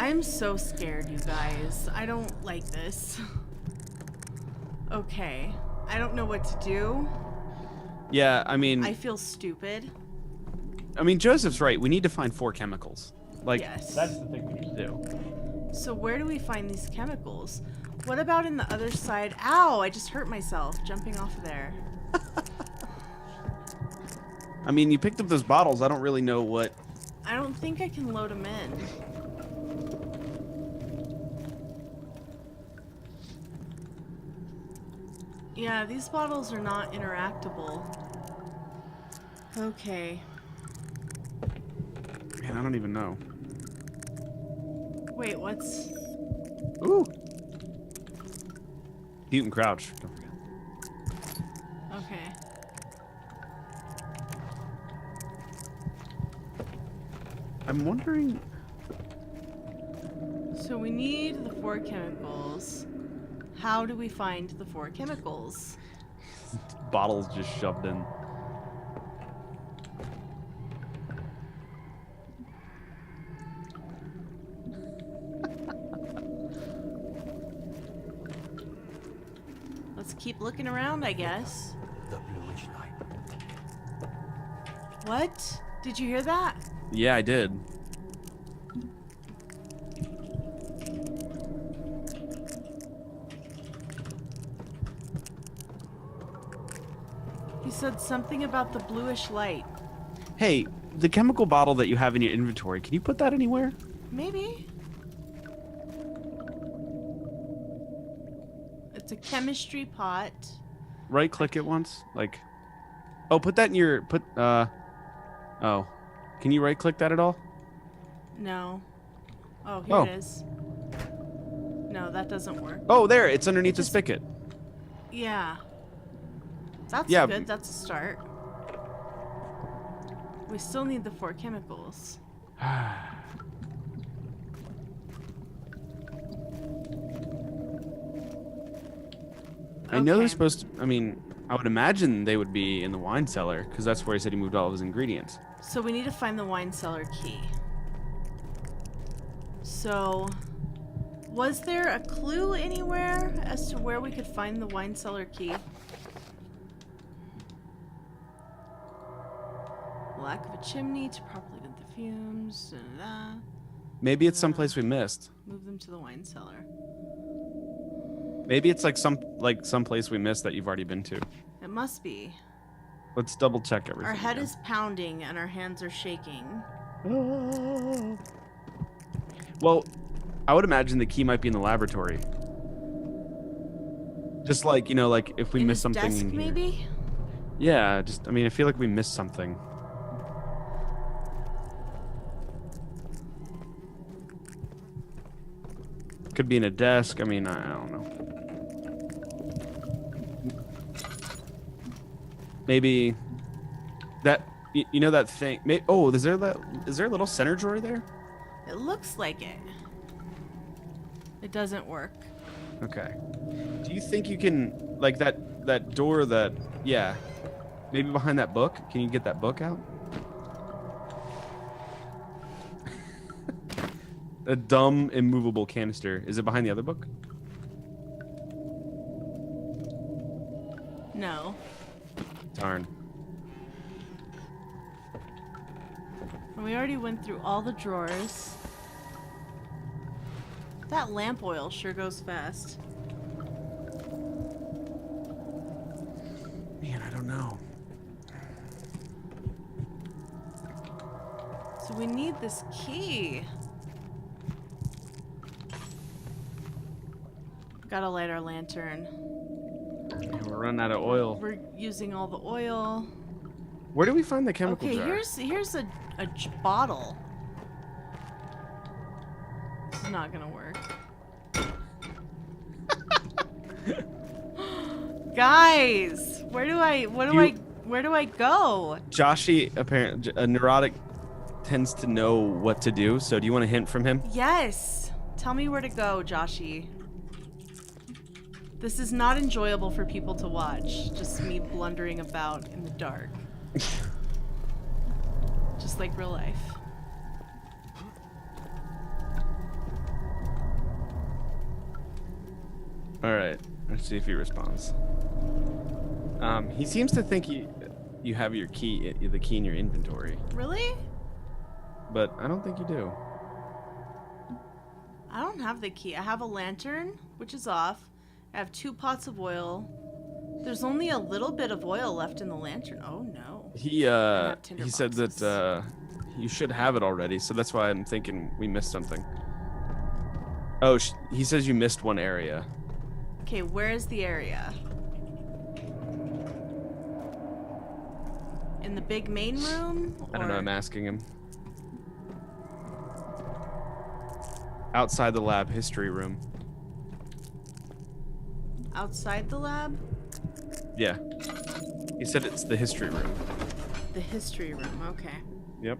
I'm so scared, you guys. I don't like this. Okay. I don't know what to do. Yeah, I mean, I feel stupid. Joseph's right. We need to find 4 chemicals. Like, Yes. that's the thing we need to do. So where do we find these chemicals? What about in the other side? Ow, I just hurt myself jumping off of there. I mean, you picked up those bottles. I don't really know what... I don't think I can load them in. Yeah, these bottles are not interactable. Okay. Man, I don't even know. Wait, what's... Ooh. Mute and crouch. Don't forget. Okay. I'm wondering... So we need the 4 chemicals. How do we find the 4 chemicals? Bottles just shoved in. Let's keep looking around, I guess. The bluish light. What? Did you hear that? Yeah, I did. He said something about the bluish light. Hey, the chemical bottle that you have in your inventory, can you put that anywhere? Maybe. It's a chemistry pot. Right click it once. Like, oh, put that in your, oh. Can you right click that at all? No. Oh, here it is. No, that doesn't work. Oh, there, it's underneath the spigot. Yeah. That's Yeah. good. That's a start. We still need the 4 chemicals. I know Okay. they're supposed to, I would imagine they would be in the wine cellar, because that's where he said he moved all of his ingredients. So we need to find the wine cellar key. So, was there a clue anywhere as to where we could find the wine cellar key? Lack of a chimney to properly vent the fumes. Maybe it's someplace we missed. Move them to the wine cellar. Maybe it's like some place we missed that you've already been to. It must be. Let's double check everything. Our head again. is pounding and our hands are shaking. Well, I would imagine the key might be in the laboratory. Just like, like if we In miss his something desk, in here. maybe? Yeah, I feel like we missed something. Could be in a desk. I don't know. Maybe that that thing. Oh, is there a little center drawer there? It looks like it. It doesn't work. Okay. Do you think you can like that door that maybe behind that book? Can you get that book out? A dumb immovable canister. Is it behind the other book? No. Darn. We already went through all the drawers. That lamp oil sure goes fast. Man, I don't know. So we need this key. Gotta light our lantern. Yeah, we're running out of oil. We're using all the oil. Where do we find the chemical Okay, jar? here's a bottle. This is not gonna work. Guys, where do I go? Joshy, apparently, a neurotic, tends to know what to do. So, do you want a hint from him? Yes. Tell me where to go, Joshy. This is not enjoyable for people to watch. Just me blundering about in the dark. Just like real life. All right. Let's see if he responds. He seems to think you have your key, the key in your inventory, Really? but I don't think you do. I don't have the key. I have a lantern, which is off. I have 2 pots of oil. There's only a little bit of oil left in the lantern. Oh no. He have tinder said boxes. that you should have it already, so that's why I'm thinking we missed something. Oh, he says you missed one area. Okay, where is the area? In the big main room? I don't know. or- I'm asking him. Outside the lab history room. Outside the lab? Yeah. He said it's the history room. The history room, okay. Yep.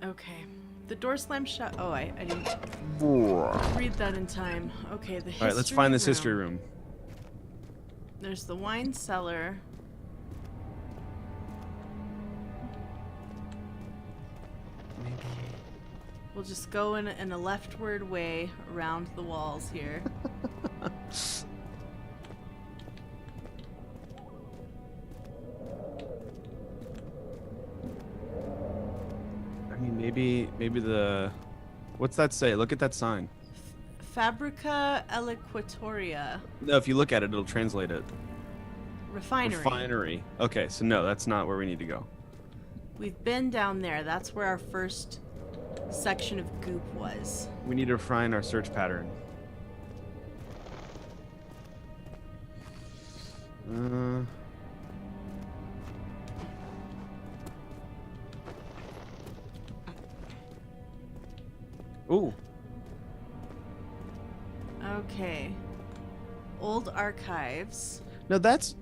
Okay. The door slammed shut. Oh, I didn't read that in time. Okay, the history All right, let's find this room. history room. There's the wine cellar. We'll just go in a leftward way around the walls here. I mean, maybe the. What's that say? Look at that sign. Fabrica Eloquatoria No, if you look at it, it'll translate it. Refinery. Refinery. Okay, so no, that's not where we need to go. We've been down there. That's where our first section of goop was. We need to refine our search pattern. Ooh. Okay. Old archives. No, that's.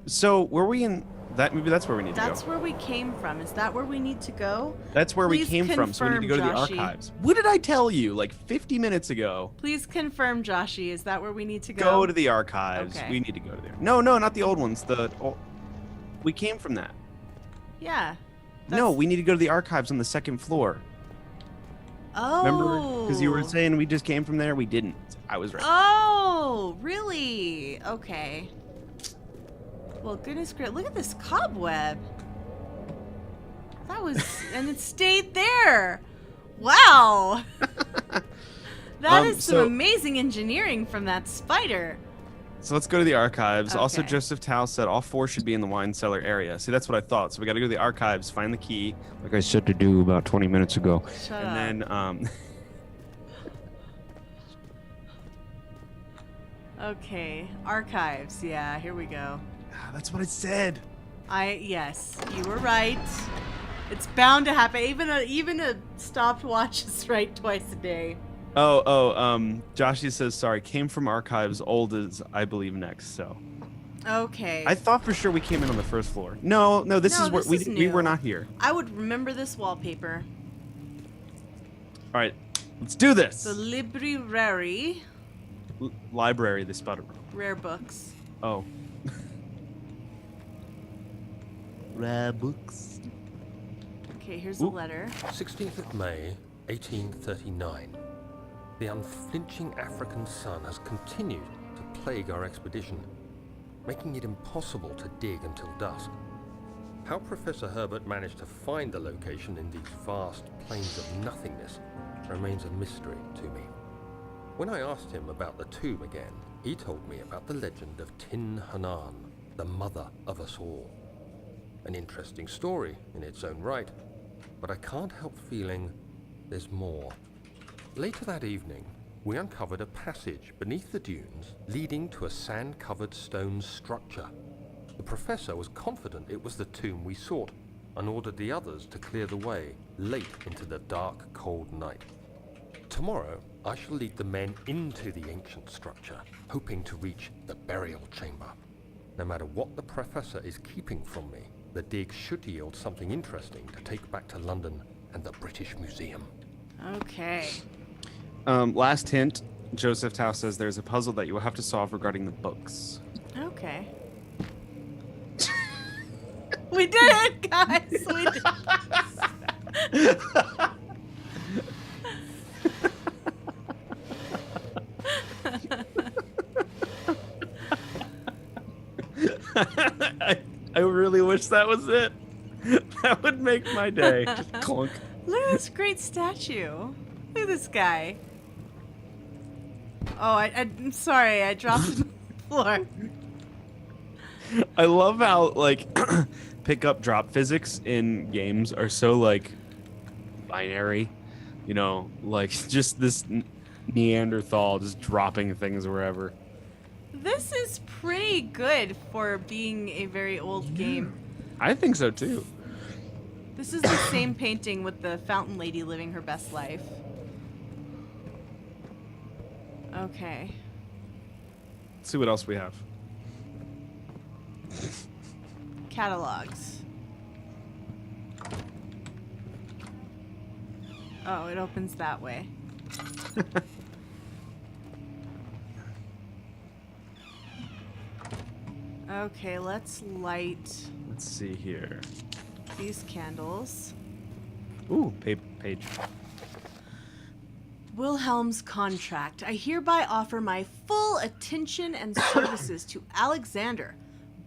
So were we in that? Maybe that's where we need That's to go. where we came from. Is that where we need to go? That's where we Please came from. So we need to go to the confirm, Joshy. archives. What did I tell you? Like 50 minutes ago. Please confirm, Joshy. Is that where we need to go? Go to the archives. Okay. We need to go to there. No, not the old ones. We came from that. Yeah. No, That's- we need to go to the archives on the second floor. Oh. Remember? Because you were saying we just came from there. We didn't. I was right. Oh, really? Okay. Well, goodness gracious. Look at this cobweb. That was... and it stayed there. Wow. That is some so- amazing engineering from that spider. So let's go to the archives. Also, Okay. Joseph Tao said all 4 should be in the wine cellar area. See, that's what I thought. So we got to go to the archives, find the key, like I said to do about 20 minutes ago. Shut up. And then, Okay. Archives. Yeah, here we go. that's what I said. Yes, you were right. It's bound to happen. Even a stopwatch is right twice a day. Joshy says, sorry, came from archives, old is, I believe, next, so. Okay. I thought for sure we came in on the first floor. No, this No, is where this we is we were new. not here. I would remember this wallpaper. All right, let's do this. The library, Library, they spelled it wrong. rare books. Oh. Rare books. Okay, here's a Ooh. letter. 16th of May, 1839. The unflinching African sun has continued to plague our expedition, making it impossible to dig until dusk. How Professor Herbert managed to find the location in these vast plains of nothingness remains a mystery to me. When I asked him about the tomb again, he told me about the legend of Tin Hanan, the mother of us all. An interesting story in its own right, but I can't help feeling there's more. Later that evening, we uncovered a passage beneath the dunes leading to a sand-covered stone structure. The professor was confident it was the tomb we sought and ordered the others to clear the way late into the dark, cold night. Tomorrow, I shall lead the men into the ancient structure, hoping to reach the burial chamber. No matter what the professor is keeping from me, the dig should yield something interesting to take back to London and the British Museum. Okay. Last hint, Joseph Tao says there's a puzzle that you will have to solve regarding the books. Okay. We did it, guys. We did. I really wish that was it. That would make my day. Just clunk. Look at this great statue. Look at this guy. Oh, I'm sorry. I dropped it on the floor. I love how like pick up drop physics in games are so like binary, you know, like just this Neanderthal just dropping things wherever. This is pretty good for being a very old game. I think so too. This is the same painting with the fountain lady living her best life. Okay. Let's see what else we have. Catalogs. Oh, it opens that way. Okay, let's light Let's see here. these candles. Ooh, page. Wilhelm's contract. I hereby offer my full attention and services to Alexander,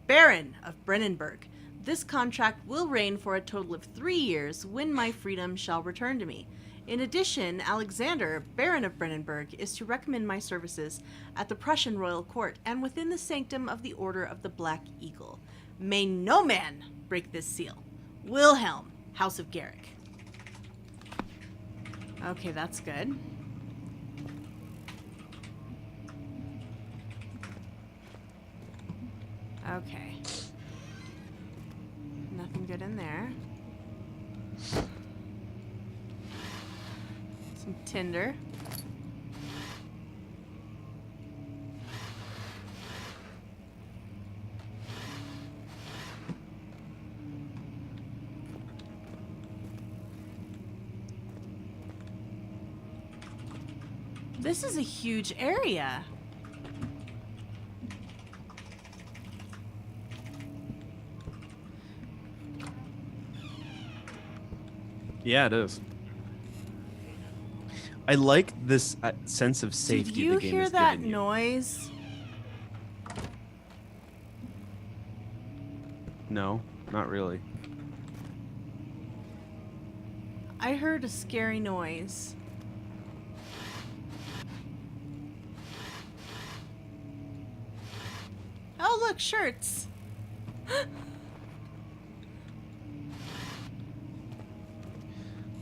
Baron of Brennenburg. This contract will reign for a total of 3 years, when my freedom shall return to me. In addition, Alexander, Baron of Brennenburg, is to recommend my services at the Prussian royal court and within the sanctum of the Order of the Black Eagle. May no man break this seal. Wilhelm, House of Garrick. Okay, that's good. Okay. Nothing good in there. Some tinder. This is a huge area. Yeah, it is. I like this sense of safety. Did you the game hear is that giving you. noise? No, not really. I heard a scary noise. Oh, look, shirts.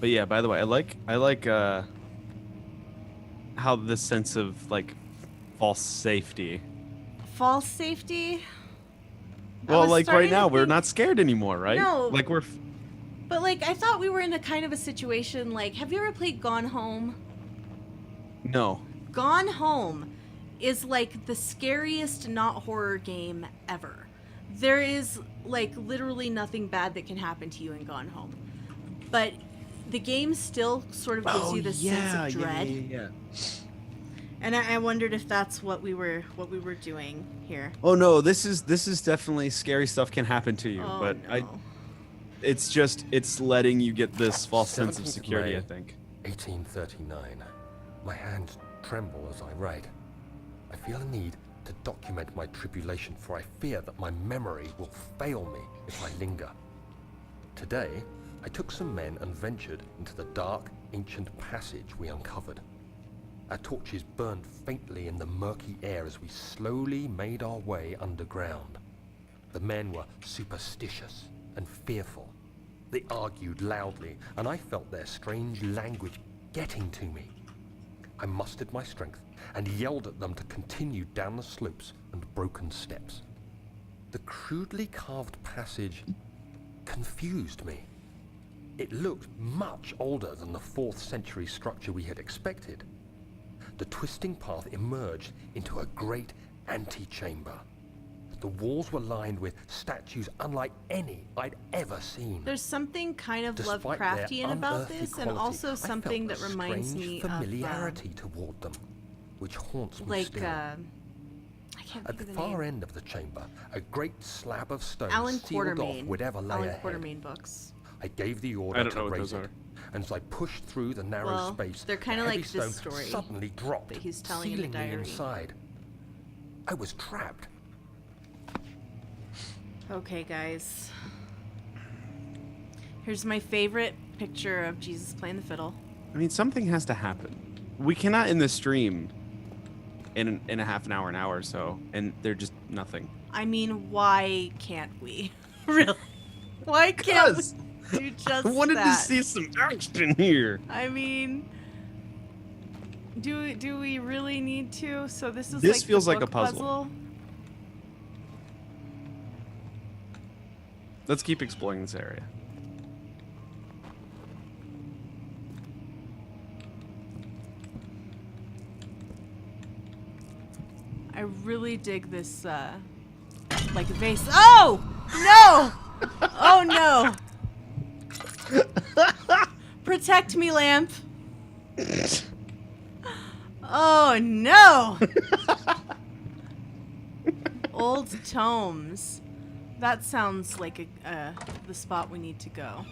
But yeah, by the way, I like how this sense of like false safety. False safety? I Well, was like starting right to now, we're think- not scared anymore, right? No. Like we're. But, like, I thought we were in a kind of a situation, like, have you ever played Gone Home? No. Gone Home is, like, the scariest not horror game ever. There is, like, literally nothing bad that can happen to you in Gone Home. But the game still sort of gives you this sense of dread. Yeah. And I wondered if that's what we were doing here. Oh no, this is definitely scary stuff can happen to you, Oh, but no. it's letting you get this false sense of 17th security, May, I think. 1839. My hands tremble as I write. I feel a need to document my tribulation, for I fear that my memory will fail me if I linger. Today, I took some men and ventured into the dark, ancient passage we uncovered. Our torches burned faintly in the murky air as we slowly made our way underground. The men were superstitious and fearful. They argued loudly, and I felt their strange language getting to me. I mustered my strength and yelled at them to continue down the slopes and broken steps. The crudely carved passage confused me. It looked much older than the 4th century structure we had expected. The twisting path emerged into a great antechamber. The walls were lined with statues unlike any I'd ever seen. There's something kind of Despite Lovecraftian their about unearthly this, and quality, also I something felt that a reminds strange me familiarity toward them, which haunts of, me like, still. I can't At think the of the far name. end of the chamber, a great slab of stone Alan sealed off Quartermain. whatever lay Alan ahead. Quartermain books. I gave the I order don't to know what raise those it, are. and as I pushed through the narrow Well, space, they're kinda the heavy like this stone story suddenly dropped, that he's telling in the sealing me diary. inside. I was trapped. Okay, guys. Here's my favorite picture of Jesus playing the fiddle. I mean, something has to happen. We cannot end the stream in a half an hour or so, and they're just nothing. I mean, why can't we? Really? Why can't we do just I wanted that? to see some action here. I mean, do we really need to? So this is This like feels the like a book puzzle. Let's keep exploring this area. I really dig this, like a vase. Oh! No! Oh no! Protect me, lamp. Oh no! Old tomes. That sounds like the spot we need to go.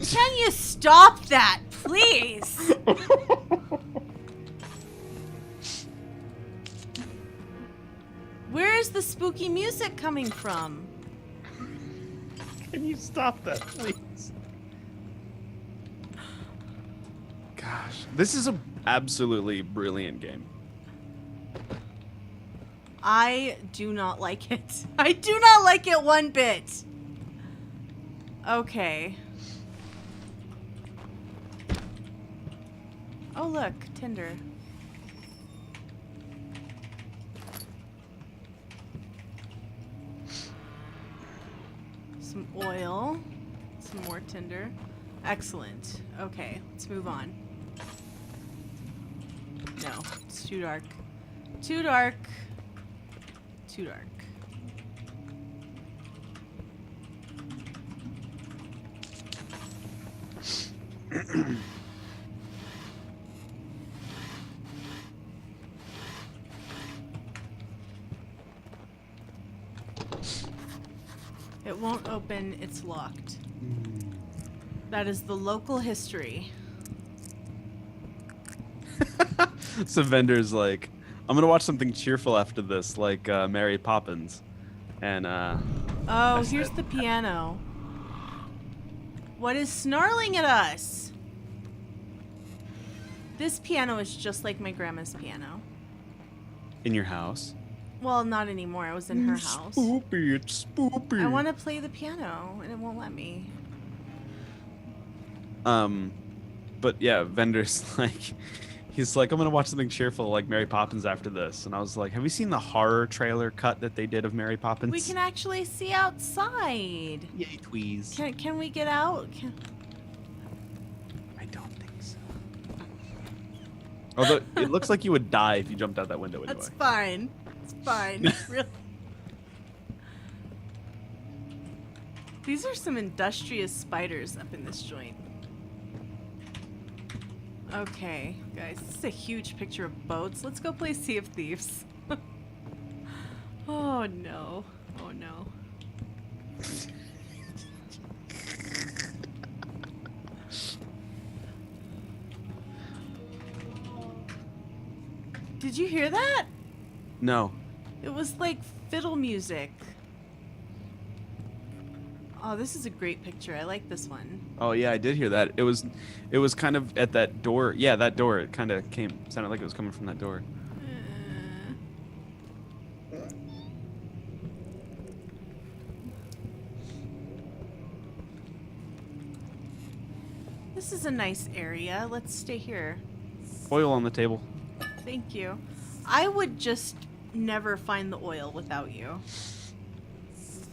Can you stop that, please? Where is the spooky music coming from? Can you stop that, please? Gosh, this is a absolutely brilliant game. I do not like it. I do not like it one bit. Okay. Oh, look, Tinder. Some oil. Some more tinder. Excellent. Okay, let's move on. No, it's too dark. Too dark. Too dark. It won't open, it's locked. That is the local history. So vendor's like, I'm gonna watch something cheerful after this, like Mary Poppins. And Oh, here's the piano. What is snarling at us? This piano is just like my grandma's piano. in your house. Well, not anymore. I was in her house. Spoopy, it's spoopy. I want to play the piano, and it won't let me. But yeah, vendor's like, he's like, I'm gonna watch something cheerful like Mary Poppins after this. And I was like, have you seen the horror trailer cut that they did of Mary Poppins? We can actually see outside. Yay, tweeze. Can we get out? I don't think so. Although it looks like you would die if you jumped out that window anyway. That's fine. It's fine. Really. These are some industrious spiders up in this joint. Okay, guys, this is a huge picture of boats. Let's go play Sea of Thieves. Oh no. Oh no. Did you hear that? No. It was like fiddle music. Oh, this is a great picture. I like this one. Oh yeah, I did hear that. It was kind of at that door. Yeah, that door. It kind of sounded like it was coming from that door. This is a nice area. Let's stay here. Oil on the table. Thank you. I would just never find the oil without you.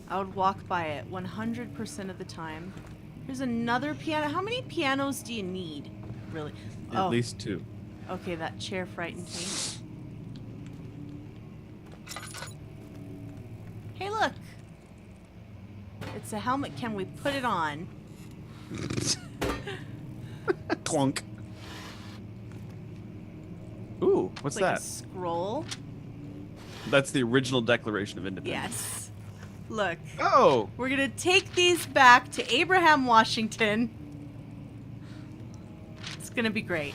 I would walk by it 100% of the time. There's another piano. How many pianos do you need? Really? At least 2. Okay, that chair frightened me. Hey, look. It's a helmet. Can we put it on? Clunk. Ooh, what's It's like that? a scroll. That's the original Declaration of Independence. Yes. Look. Oh! We're gonna take these back to Abraham, Washington. It's gonna be great.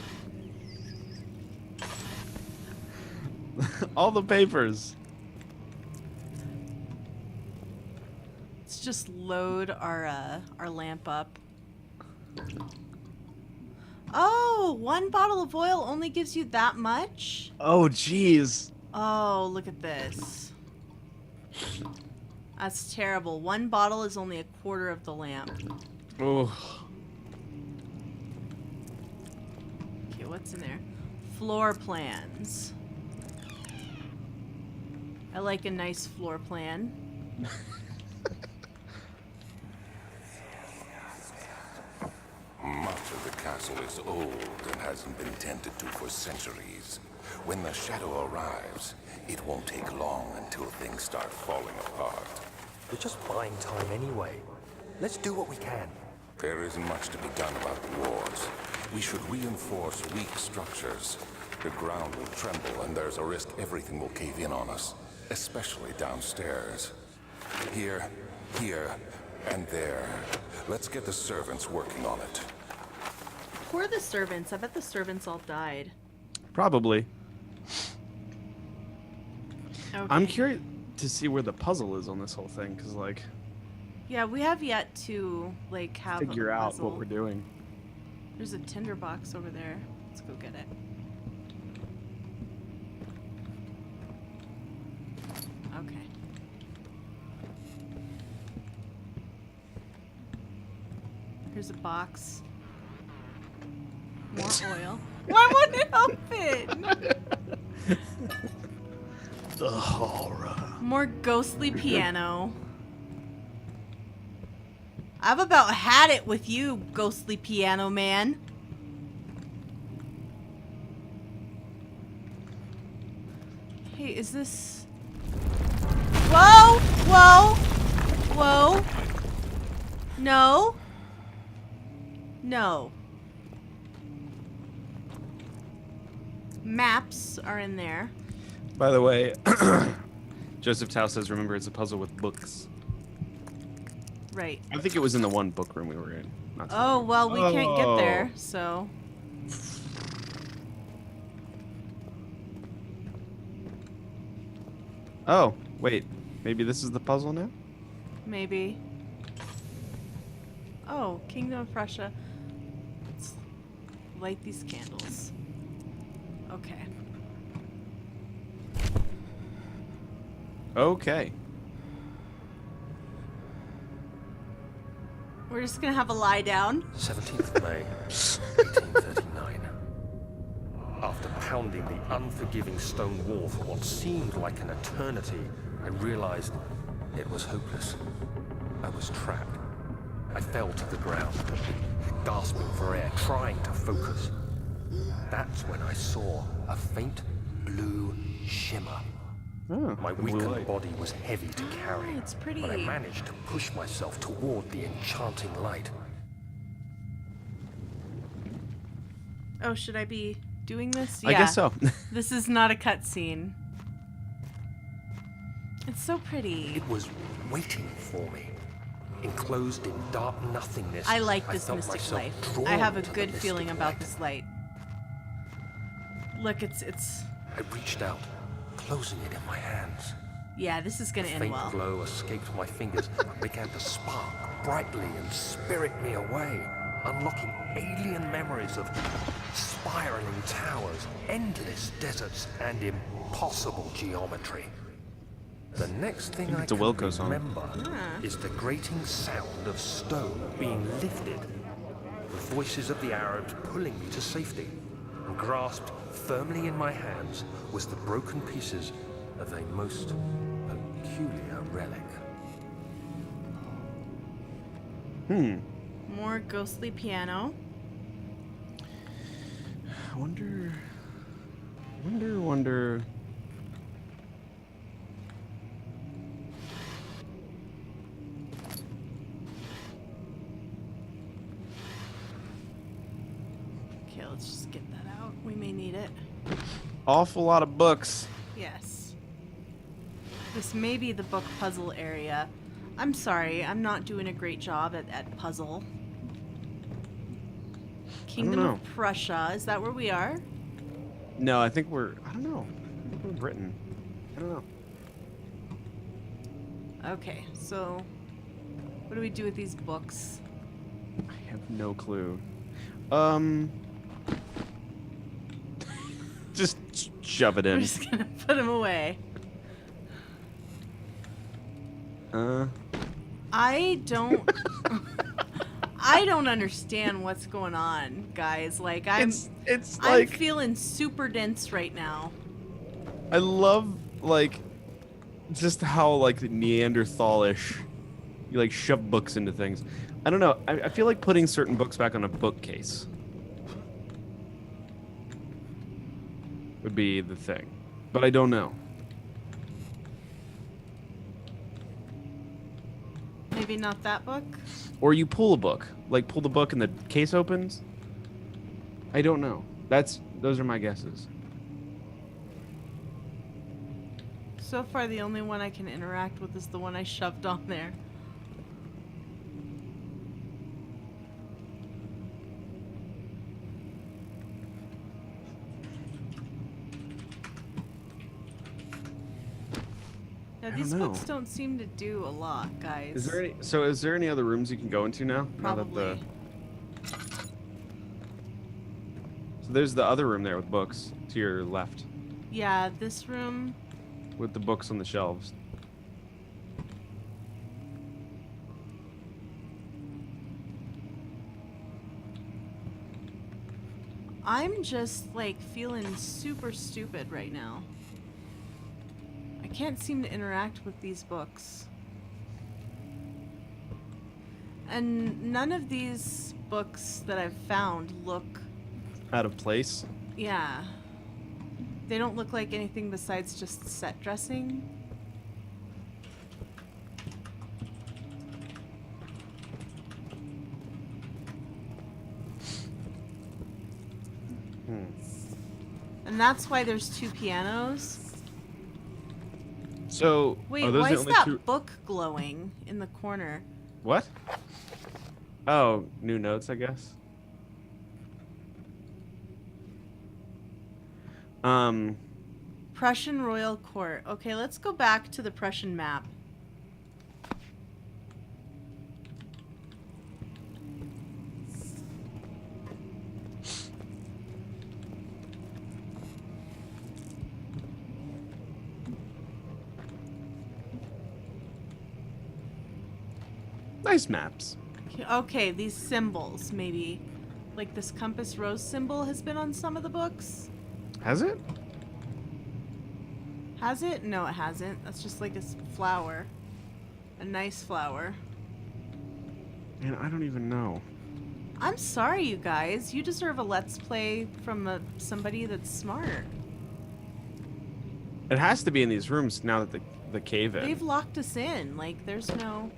All the papers. Let's just load our lamp up. Oh, 1 bottle of oil only gives you that much? Oh, jeez. Oh, look at this. That's terrible. 1 bottle is only 1/4 of the lamp. Oh. Okay, what's in there? Floor plans. I like a nice floor plan. Much of the castle is old and hasn't been tended to for centuries. When the shadow arrives, it won't take long until things start falling apart. We're just buying time anyway. Let's do what we can. There isn't much to be done about the walls. We should reinforce weak structures. The ground will tremble and there's a risk everything will cave in on us, especially downstairs. Here, and there. Let's get the servants working on it. Who are the servants? I bet the servants all died. Probably. Okay. I'm curious to see where the puzzle is on this whole thing, because, like, Yeah, we have yet to, like, have figure a out puzzle. what we're doing. There's a tinderbox over there. Let's go get it. Okay. Here's a box. More oil. Why won't it open? The horror. More ghostly piano. I've about had it with you, ghostly piano man. Hey, is this... Whoa! Whoa! Whoa! No. No. Maps are in there. By the way, Joseph Tao says, remember, it's a puzzle with books. Right. I think it was in the one book room we were in. Not Oh, well, we can't get there, so... Oh, wait. Maybe this is the puzzle now? Maybe. Oh, Kingdom of Prussia. Let's light these candles. Okay. Okay. We're just gonna have a lie down. 17th May, 1839. After pounding the unforgiving stone wall for what seemed like an eternity, I realized it was hopeless. I was trapped. I fell to the ground, gasping for air, trying to focus. That's when I saw a faint blue shimmer. Oh, My the blue weakened light. body was heavy to carry, Oh, it's pretty. but I managed to push myself toward the enchanting light. Oh, should I be doing this? I guess so. This is not a cutscene. It's so pretty. It was waiting for me. Enclosed in dark nothingness. I like this felt mystic myself light. drawn I have a to the good mystic feeling about light. this light. Look, it's I reached out, closing it in my hands. yeah, this is gonna The end faint well. glow escaped my fingers and began to spark brightly and spirit me away, unlocking alien memories of spiraling towers, endless deserts, and impossible geometry. The next thing I it's a can Wilco song. remember is the grating sound of stone being lifted, the voices of the Arabs pulling me to safety, and grasped firmly in my hands was the broken pieces of a most peculiar relic. More ghostly piano. Wonder. Okay, let's just get that out. We may need it. Awful lot of books. Yes. This may be the book puzzle area. I'm sorry, I'm not doing a great job at puzzle. Kingdom know. of Prussia, is that where we are? No, I think I don't know. something written. I don't know. Okay, so what do we do with these books? I have no clue. Just shove it We're in. just gonna put them away. I don't understand what's going on, guys. Like I'm like feeling super dense right now. I love like just how like Neanderthalish you like shove books into things. I don't know. I feel like putting certain books back on a bookcase would be the thing, but I don't know. Maybe not that book. Or you pull a book, like pull the book and the case opens. I don't know. Those are my guesses. So far, the only one I can interact with is the one I shoved on there. Yeah, these know. books don't seem to do a lot, guys. Is there any other rooms you can go into now? Probably. So there's the other room there with books to your left, Yeah, this room. with the books on the shelves. I'm just like feeling super stupid right now. I can't seem to interact with these books. And none of these books that I've found look, Out of place. yeah. They don't look like anything besides just set dressing. And that's why there's two pianos. So Wait, are those why the is only that two... book glowing in the corner? What? Oh, new notes, I guess. Prussian Royal Court. Okay, let's go back to the Prussian map. Nice maps. Okay, these symbols, maybe. Like this compass rose symbol has been on some of the books. Has it? Has it? No, it hasn't. That's just like a flower. A nice flower. Man, I don't even know. I'm sorry, you guys. You deserve a let's play from somebody that's smart. It has to be in these rooms now that the cave in. They've locked us in. Like, there's no...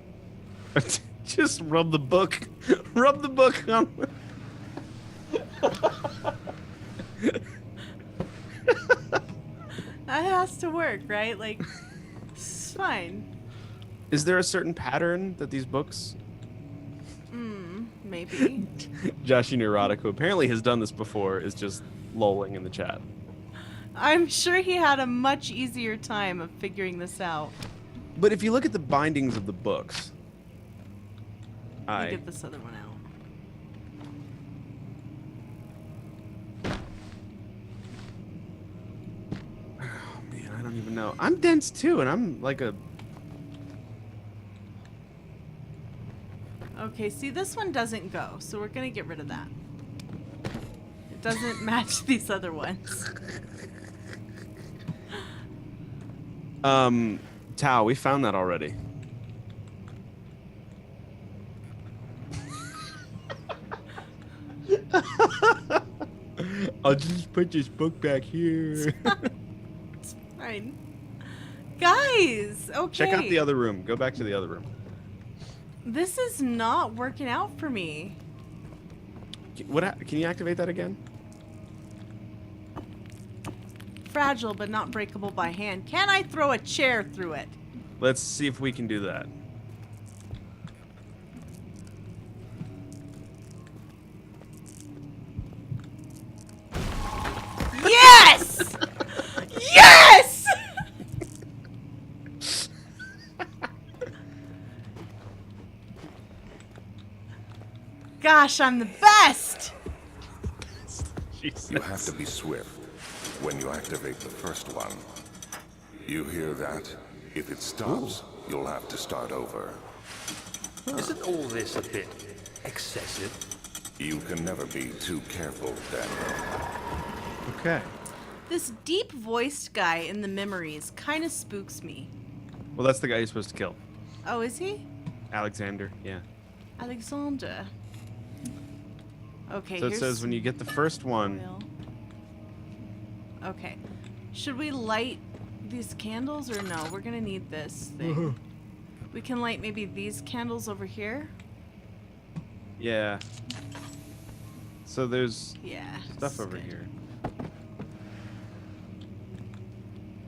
Just rub the book. Rub the book on. That has to work, right? Like, it's fine. Is there a certain pattern that these books? Maybe. Joshy Neurotic, who apparently has done this before, is just lolling in the chat. I'm sure he had a much easier time of figuring this out. But if you look at the bindings of the books, Let me get this other one out. Oh man, I don't even know. I'm dense too, and I'm like a... Okay, see, this one doesn't go, so we're gonna get rid of that. It doesn't match these other ones. Tao, we found that already. I'll just put this book back here. It's fine. Guys, okay. Check out the other room. Go back to the other room. This is not working out for me. Can you activate that again? Fragile but not breakable by hand. Can I throw a chair through it? Let's see if we can do that. Yes! Yes! gosh, I'm the best! Jesus. You have to be swift when you activate the first one. You hear that? If it stops, you'll have to start over. Isn't all this a bit excessive? You can never be too careful, Daniel. Okay. This deep-voiced guy in the memories kind of spooks me. Well, that's the guy you're supposed to kill. Oh, is he? Alexander, yeah. Alexander. Okay, So it here's says when you get the first one. oil. Okay. Should we light these candles or no? We're gonna need this thing. We can light maybe these candles over here. Yeah. So there's Yeah. stuff that's over good. here.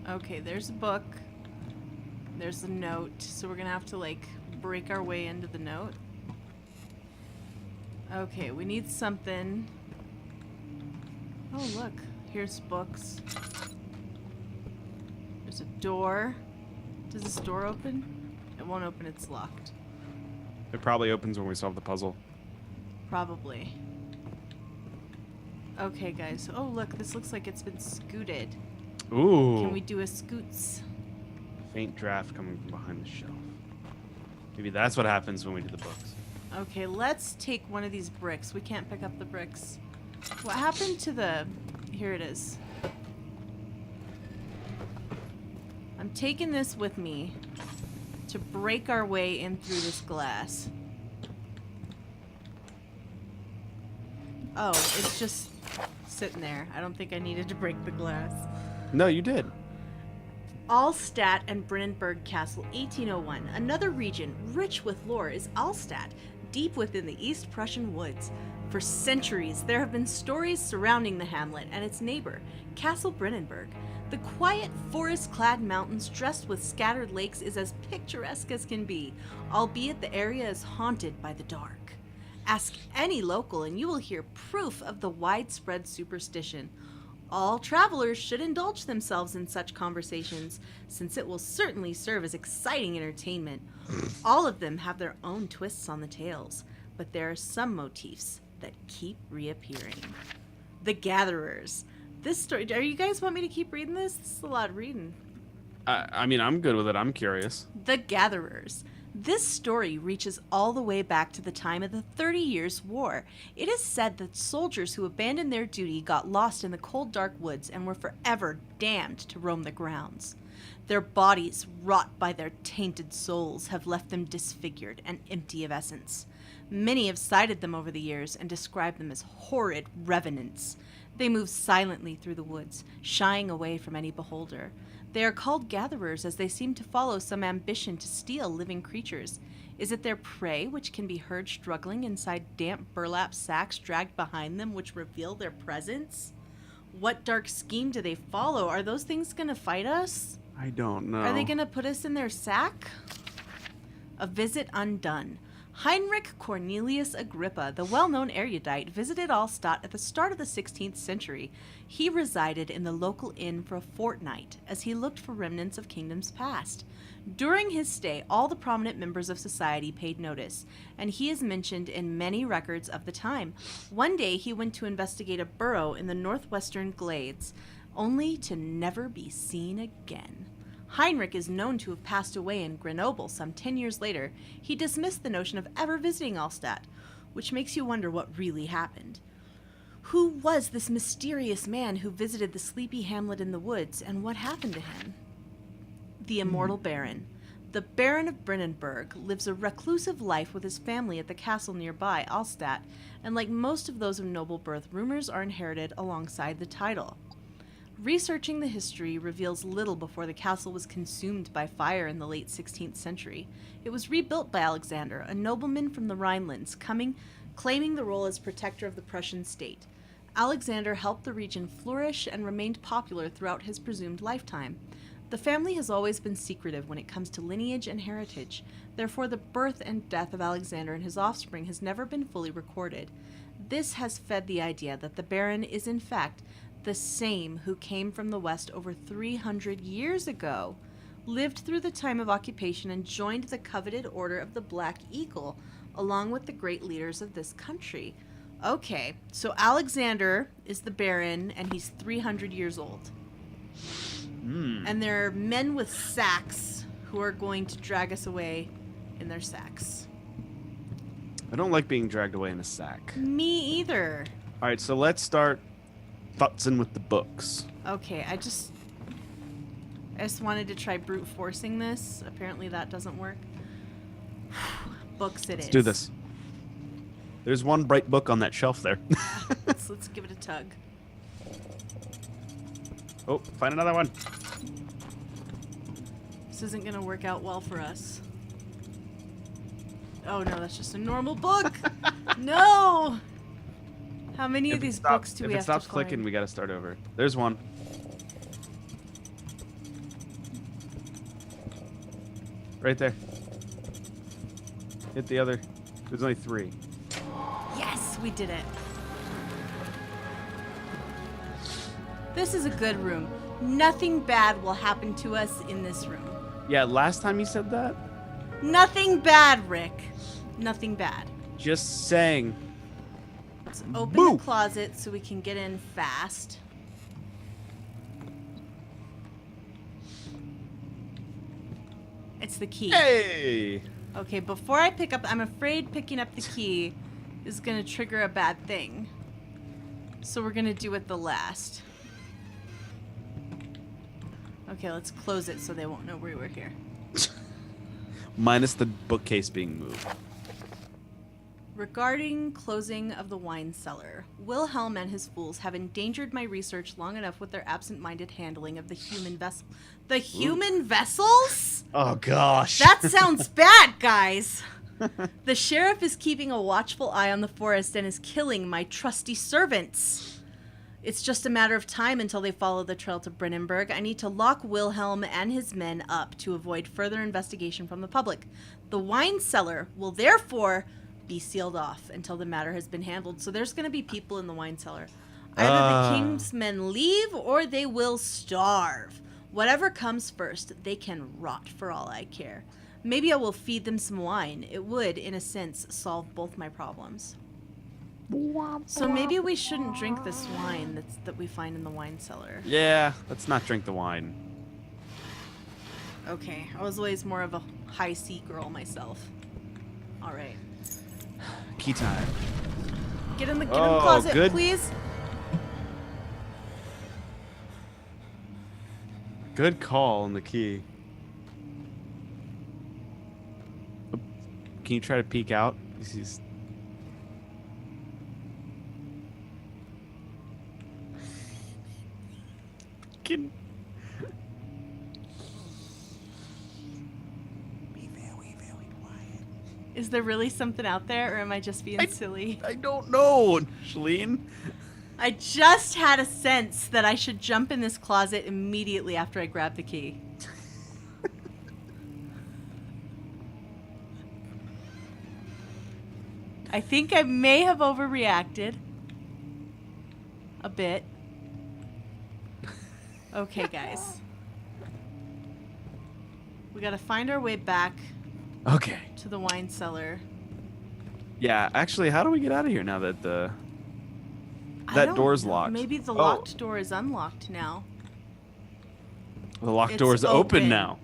Okay, there's a book. There's a note. So we're gonna have to like break our way into the note. Okay, we need something. Oh, look. Here's books. There's a door. Does this door open? It won't open, it's locked. It probably opens when we solve the puzzle. Probably. Okay, guys. Oh, look. This looks like it's been scooted. Ooh. Can we do a scoots? Faint draft coming from behind the shelf. Maybe that's what happens when we do the books. Okay, let's take one of these bricks. We can't pick up the bricks. What happened to the... Here it is. I'm taking this with me to break our way in through this glass. Oh, it's just sitting there. I don't think I needed to break the glass. No, you did. Alstadt and Brennenburg Castle, 1801. Another region rich with lore is Alstadt, deep within the East Prussian woods. For centuries, there have been stories surrounding the hamlet and its neighbor, Castle Brennenburg. The quiet, forest-clad mountains dressed with scattered lakes is as picturesque as can be, albeit the area is haunted by the dark. Ask any local and you will hear proof of the widespread superstition. All travelers should indulge themselves in such conversations, since it will certainly serve as exciting entertainment. All of them have their own twists on the tales, but there are some motifs that keep reappearing. The Gatherers. This story, are you guys want me to keep reading this? This is a lot of reading. I mean, I'm good with it. I'm curious. The Gatherers. This story reaches all the way back to the time of the 30 Years' War. It is said that soldiers who abandoned their duty got lost in the cold, dark woods and were forever damned to roam the grounds. Their bodies, wrought by their tainted souls, have left them disfigured and empty of essence. Many have cited them over the years and described them as horrid revenants. They move silently through the woods, shying away from any beholder. They are called gatherers as they seem to follow some ambition to steal living creatures. Is it their prey which can be heard struggling inside damp burlap sacks dragged behind them which reveal their presence? What dark scheme do they follow? Are those things going to fight us? I don't know. Are they going to put us in their sack? A visit undone. Heinrich Cornelius Agrippa, the well-known erudite, visited Alstadt at the start of the 16th century. He resided in the local inn for a fortnight as he looked for remnants of kingdoms past. During his stay, all the prominent members of society paid notice, and he is mentioned in many records of the time. One day he went to investigate a burrow in the northwestern glades, only to never be seen again. Heinrich is known to have passed away in Grenoble some 10 years later. He dismissed the notion of ever visiting Alstadt, which makes you wonder what really happened. Who was this mysterious man who visited the sleepy hamlet in the woods, and what happened to him? The immortal Baron. The Baron of Brennenburg lives a reclusive life with his family at the castle nearby, Alstadt, and like most of those of noble birth, rumors are inherited alongside the title. Researching the history reveals little before the castle was consumed by fire in the late 16th century. It was rebuilt by Alexander, a nobleman from the Rhinelands, claiming the role as protector of the Prussian state. Alexander helped the region flourish and remained popular throughout his presumed lifetime. The family has always been secretive when it comes to lineage and heritage. Therefore, the birth and death of Alexander and his offspring has never been fully recorded. This has fed the idea that the Baron is in fact the same who came from the West over 300 years ago, lived through the time of occupation, and joined the coveted Order of the Black Eagle, along with the great leaders of this country. Okay, so Alexander is the Baron, and he's 300 years old. And there are men with sacks who are going to drag us away in their sacks. I don't like being dragged away in a sack. Me either. All right, so let's start futzing with the books. Okay, I just wanted to try brute forcing this. Apparently that doesn't work. Books it is. Let's do this. There's one bright book on that shelf there. Let's give it a tug. Oh, find another one. This isn't going to work out well for us. Oh no, that's just a normal book. No! How many of these books do we have to find? If it stops clicking, we gotta start over. There's one. Right there. Hit the other. There's only 3. Yes, we did it. This is a good room. Nothing bad will happen to us in this room. Yeah, last time you said that? Nothing bad, Rick. Nothing bad. Just saying. Let's open Boo! the closet so we can get in fast. It's the key. Hey! Okay, before I pick up, I'm afraid picking up the key is going to trigger a bad thing. So we're going to do it the last. Okay, let's close it so they won't know we were here. Minus the bookcase being moved. Regarding closing of the wine cellar, Wilhelm and his fools have endangered my research long enough with their absent-minded handling of the human vessel. The human vessels? Oh, gosh. That sounds bad, guys. The sheriff is keeping a watchful eye on the forest and is killing my trusty servants. It's just a matter of time until they follow the trail to Brennenburg. I need to lock Wilhelm and his men up to avoid further investigation from the public. The wine cellar will therefore be sealed off until the matter has been handled. So there's going to be people in the wine cellar. Either the king's men leave or they will starve. Whatever comes first, they can rot for all I care. Maybe I will feed them some wine. It would, in a sense, solve both my problems. So maybe we shouldn't drink this wine that we find in the wine cellar. Yeah, let's not drink the wine. Okay, I was always more of a high C girl myself. All right. Key time. Get in the closet, good. please. Good call on the key. Can you try to peek out? He's... Can... Be very, very quiet. Is there really something out there, or am I just being silly? I don't know, Shaline. I just had a sense that I should jump in this closet immediately after I grab the key. I think I may have overreacted. A bit. Okay, guys. We gotta find our way back Okay. to the wine cellar. Yeah, actually, how do we get out of here now that the... I That don't door's know. locked. Maybe the Oh. locked door is unlocked now. The locked It's door's open open. now?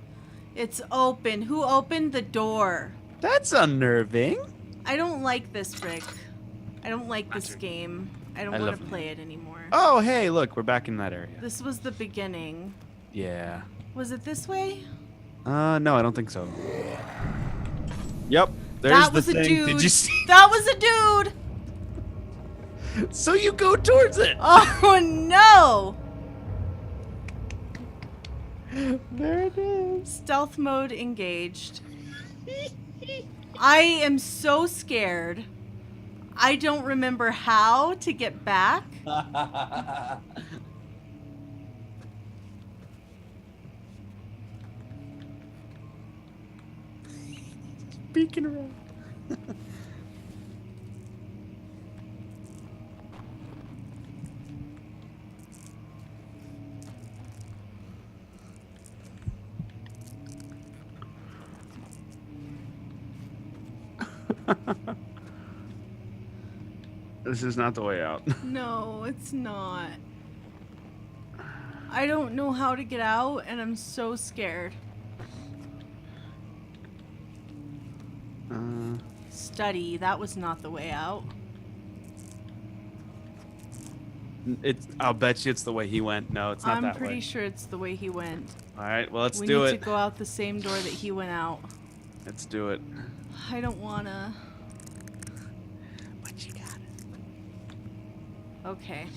It's open. Who opened the door? That's unnerving. I don't like this, Rick. I don't like this game. I don't I want love to it. play it anymore. Oh, hey, look, we're back in that area. This was the beginning. Yeah. Was it this way? No, I don't think so. Yep, there's That the was thing. a dude. Did you see? That was a dude! So you go towards it. Oh no! There it is. Stealth mode engaged. I am so scared. I don't remember how to get back. Peeking around. This is not the way out. No, it's not. I don't know how to get out, and I'm so scared. Study. That was not the way out. I'll bet you it's the way he went. No, it's not I'm that way. pretty sure it's the way he went. All right, well, let's We do need it. to go out the same door that he went out. Let's do it. I don't wanna. But you got Okay.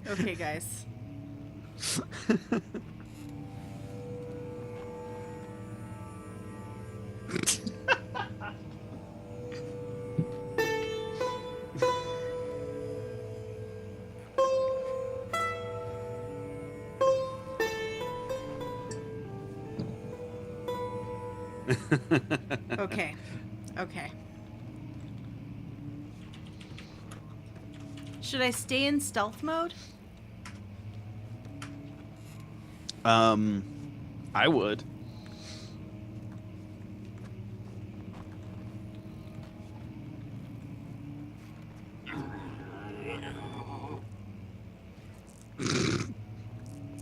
Okay, guys. Okay. Okay. Should I stay in stealth mode? I would.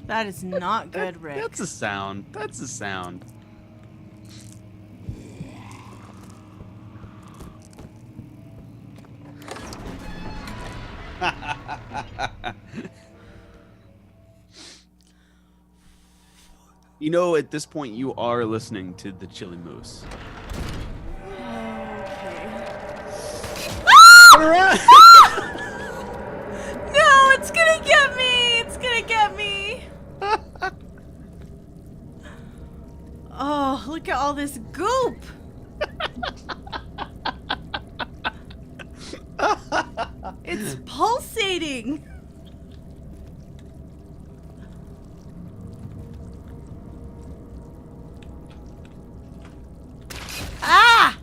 That is not good, Rick. That's a sound. That's a sound. You know, at this point, you are listening to the Chili Moose. Okay. No, it's gonna get me! It's gonna get me! Oh, look at all this goop! It's pulsating! Ah!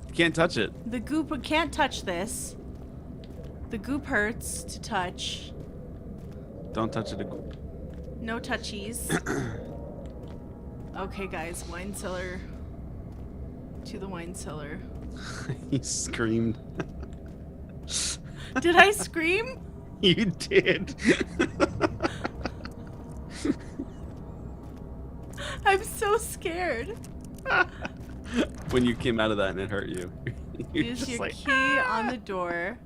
You can't touch it. The goop can't touch this. The goop hurts to touch. Don't touch it. No touchies. Okay, guys, wine cellar. To the wine cellar. He screamed. Did I scream? You did. I'm so scared. When you came out of that and it hurt you. You're Use just your like, key on the door.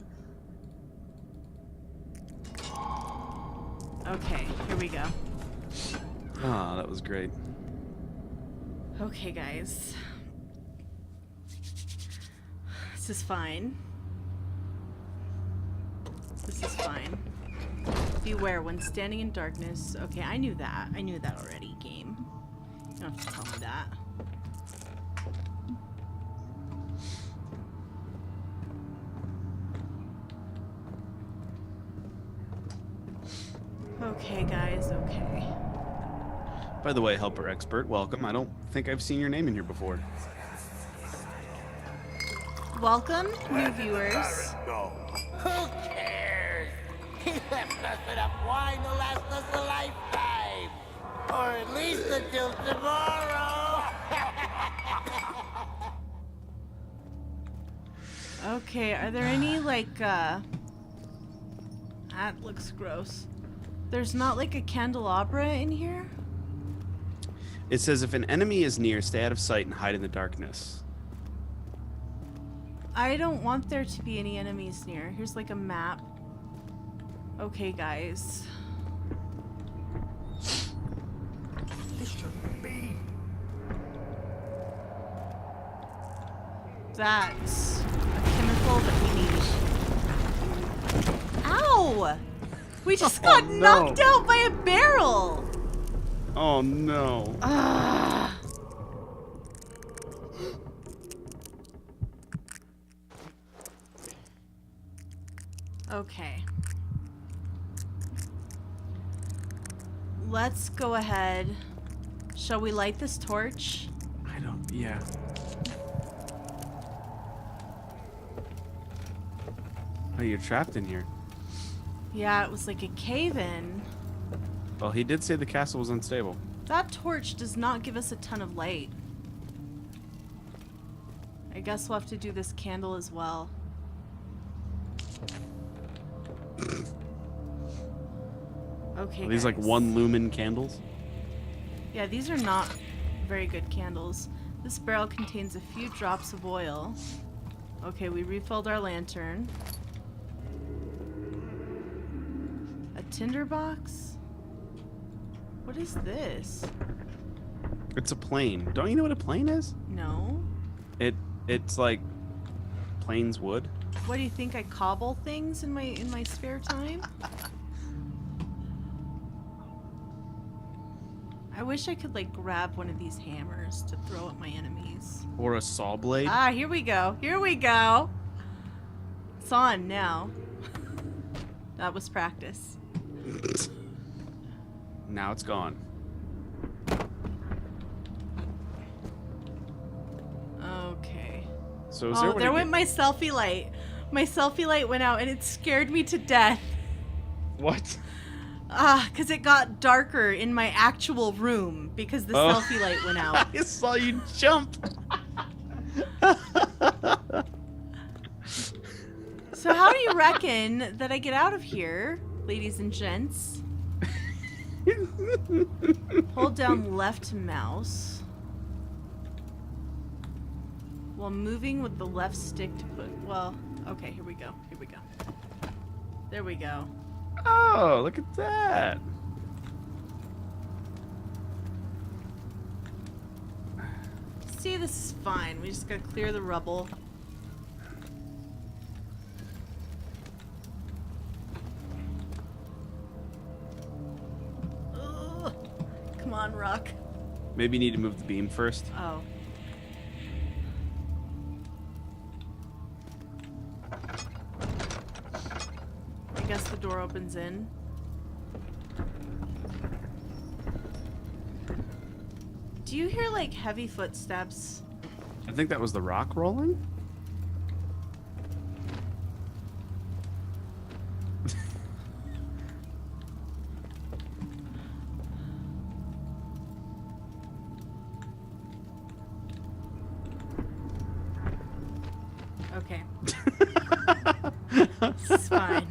Okay, here we go. oh, that was great. Okay, guys. This is fine. This is fine. Beware when standing in darkness. Okay, I knew that. I knew that already, game. You don't have to tell me that. Okay, guys, okay. By the way, helper expert, welcome. I don't think I've seen your name in here before. Welcome, new viewers. Who cares? He left us enough wine to last us a lifetime. Or at least until tomorrow. Okay, are there any, like, that looks gross. There's not, like, a candelabra in here? It says if an enemy is near, stay out of sight and hide in the darkness. I don't want there to be any enemies near. Here's, like, a map. Okay, guys. This shouldn't be. That's a chemical that we need. Ow! We just got no. knocked out by a barrel! Oh no. Ah. Okay. Let's go ahead. Shall we light this torch? I don't, yeah. Oh, you're trapped in here. Yeah, it was like a cave-in. Well, he did say the castle was unstable. That torch does not give us a ton of light. I guess we'll have to do this candle as well. Okay, Are these like guys. 1 lumen candles? Yeah, these are not very good candles. This barrel contains a few drops of oil. Okay, we refilled our lantern. A tinder box? What is this? It's a plane. Don't you know what a plane is? No. It's like planes wood. What do you think? I cobble things in my spare time? I wish I could like grab one of these hammers to throw at my enemies. Or a saw blade. Ah, here we go. Here we go. It's on now. That was practice. Now it's gone. Okay. So is there Oh, one there to went get- my selfie light. My selfie light went out and it scared me to death. What? Ah, because it got darker in my actual room because the selfie light went out. I saw you jump. So how do you reckon that I get out of here, ladies and gents? Hold down left mouse while moving with the left stick to put, well, okay, here we go. Here we go. There we go. Oh, look at that. See, this is fine. We just gotta clear the rubble. Ugh. Come on, Rock. Maybe you need to move the beam first. Oh. I guess the door opens in. Do you hear like heavy footsteps? I think that was the rock rolling. Okay. This is fine.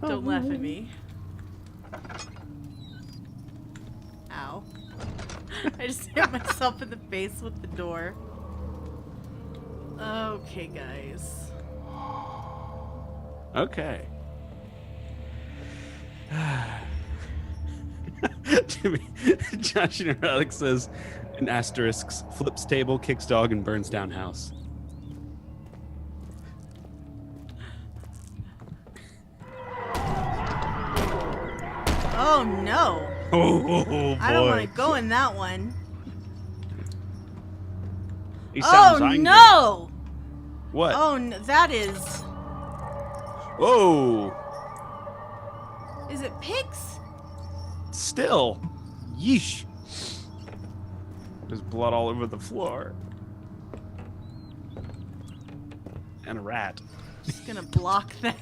Don't laugh at me. Ow. I just hit myself in the face with the door. Okay, guys. Okay. Jimmy, Josh and Alex says, in asterisks, flips table, kicks dog, and burns down house. Oh no! Oh, boy. I don't want to go in that one. He Oh sounds angry. no! What? Oh, that is. Whoa! Is it pigs? Still. Yeesh. There's blood all over the floor. And a rat. Just gonna block that.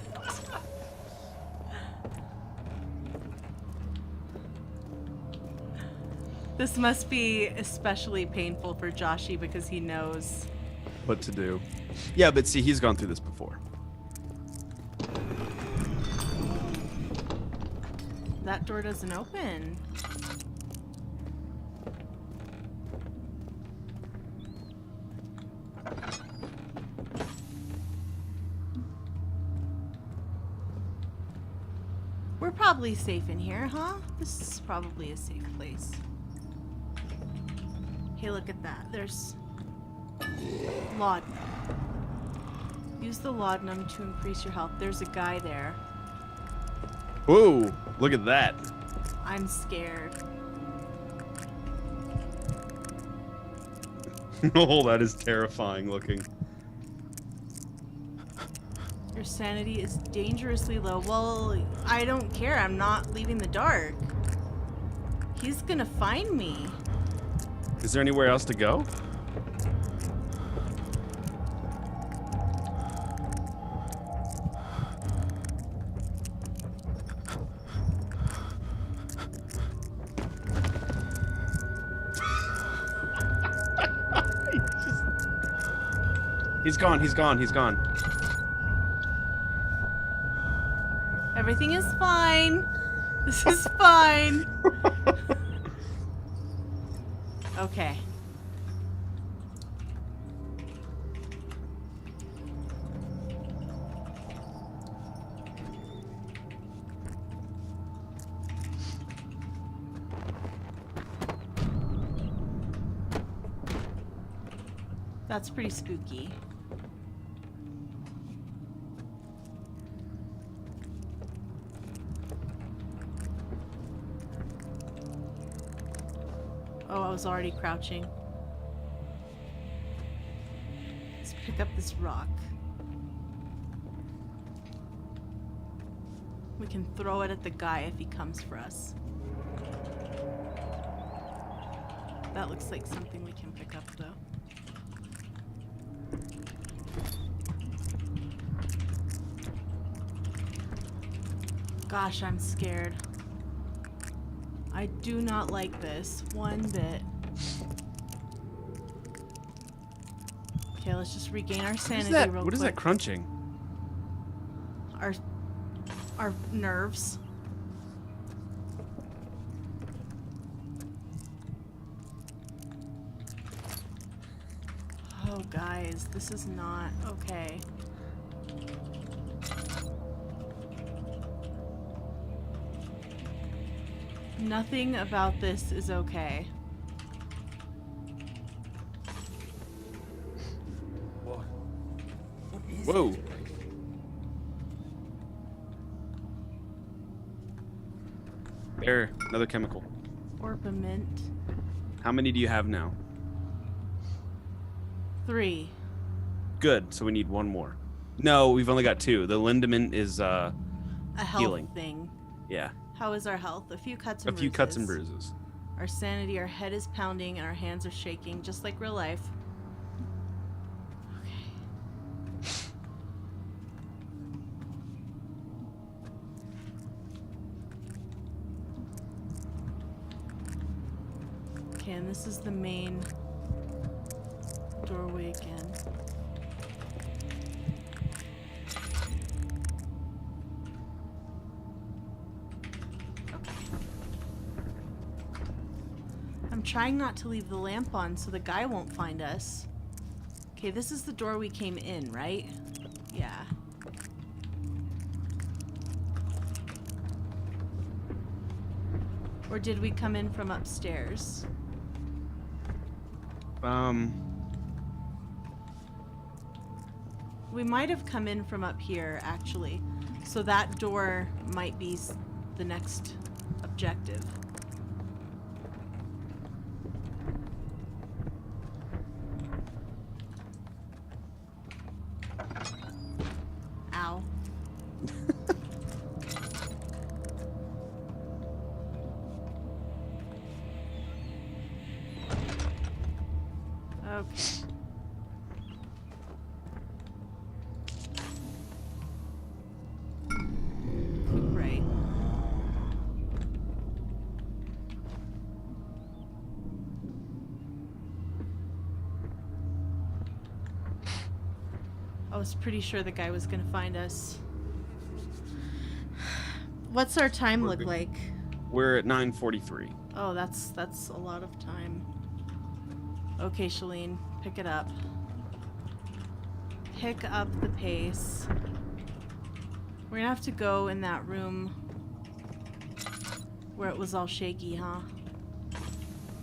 This must be especially painful for Joshy because he knows. What to do. Yeah, but see, he's gone through this before. That door doesn't open. We're probably safe in here, huh? This is probably a safe place. Hey, look at that. There's laudanum. Use the laudanum to increase your health. There's a guy there. Whoa! Look at that. I'm scared. Oh, that is terrifying looking. Your sanity is dangerously low. Well, I don't care. I'm not leaving the dark. He's gonna find me. Is there anywhere else to go? He's gone. He's gone. He's gone. Everything is fine. This is fine. Okay. That's pretty spooky. Oh, I was already crouching. Let's pick up this rock. We can throw it at the guy if he comes for us. That looks like something we can pick up, though. Gosh, I'm scared. I do not like this one bit. Okay, let's just regain our sanity real quick. What is that crunching? Our nerves. Oh, guys, this is not okay. Nothing about this is okay. What is Whoa. this place? There, another chemical. Orpiment. How many do you have now? 3. Good, so we need one more. No, we've only got 2. The liniment is, A health Healing. thing. yeah, How is our health? A few cuts a and few bruises. cuts and bruises. Our sanity, our head is pounding, and our hands are shaking, just like real life. Okay, and this is the main doorway again. I'm trying not to leave the lamp on so the guy won't find us. Okay, this is the door we came in, right? Yeah. Or did we come in from upstairs? We might have come in from up here, actually. So that door might be the next objective. Ow. Okay. Right. I was pretty sure the guy was gonna find us. What's our time look like? We're at 9:43. Oh, that's a lot of time. Okay, Shaline, pick it up. Pick up the pace. We're gonna have to go in that room where it was all shaky, huh?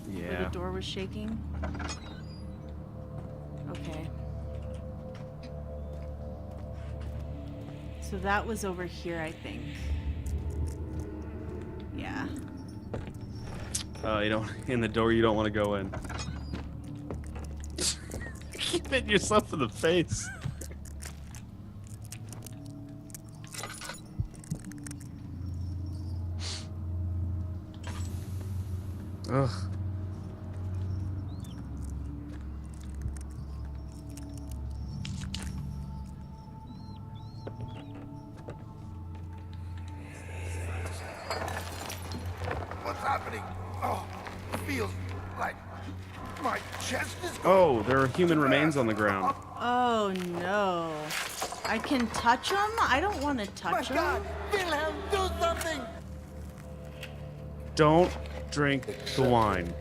Where Yeah. the door was shaking. Okay. So that was over here, I think. Yeah. You don't in the door you don't want to go in. Keep hitting yourself in the face. Ugh. What's happening? Oh, it feels like my chest is Oh, there are human remains on the ground. Oh no. I can touch them? I don't want to touch My them. God! Wilhelm, do something! Don't drink the wine.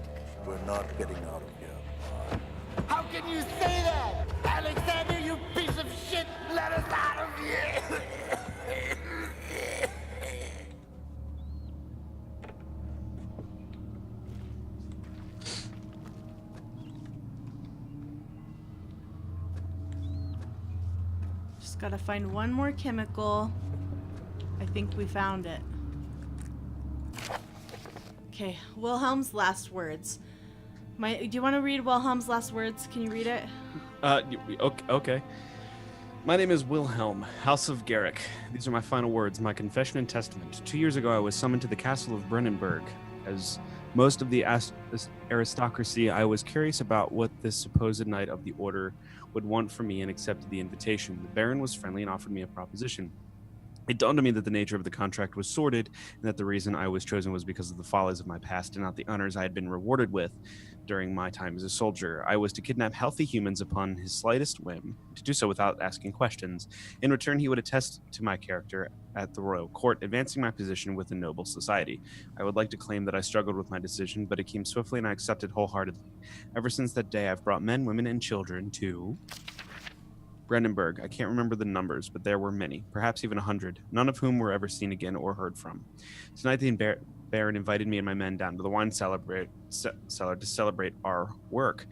We're not getting out of here. How can you say that? Alexander, you piece of shit! Let us out of here! Just gotta find one more chemical. I think we found it. Okay, Wilhelm's last words. Do you want to read Wilhelm's last words? Can you read it? Okay. My name is Wilhelm, House of Garrick. These are my final words, my confession and testament. 2 years ago, I was summoned to the castle of Brennenburg. As most of the aristocracy, I was curious about what this supposed knight of the order would want from me and accepted the invitation. The Baron was friendly and offered me a proposition. It dawned on me that the nature of the contract was sordid and that the reason I was chosen was because of the follies of my past and not the honors I had been rewarded with during my time as a soldier. I was to kidnap healthy humans upon his slightest whim, to do so without asking questions. In return, he would attest to my character at the royal court, advancing my position with the noble society. I would like to claim that I struggled with my decision, but it came swiftly and I accepted wholeheartedly. Ever since that day, I've brought men, women, and children to Brandenburg. I can't remember the numbers, but there were many, perhaps even 100, none of whom were ever seen again or heard from. Tonight, the Baron invited me and my men down to the wine cellar to celebrate our work.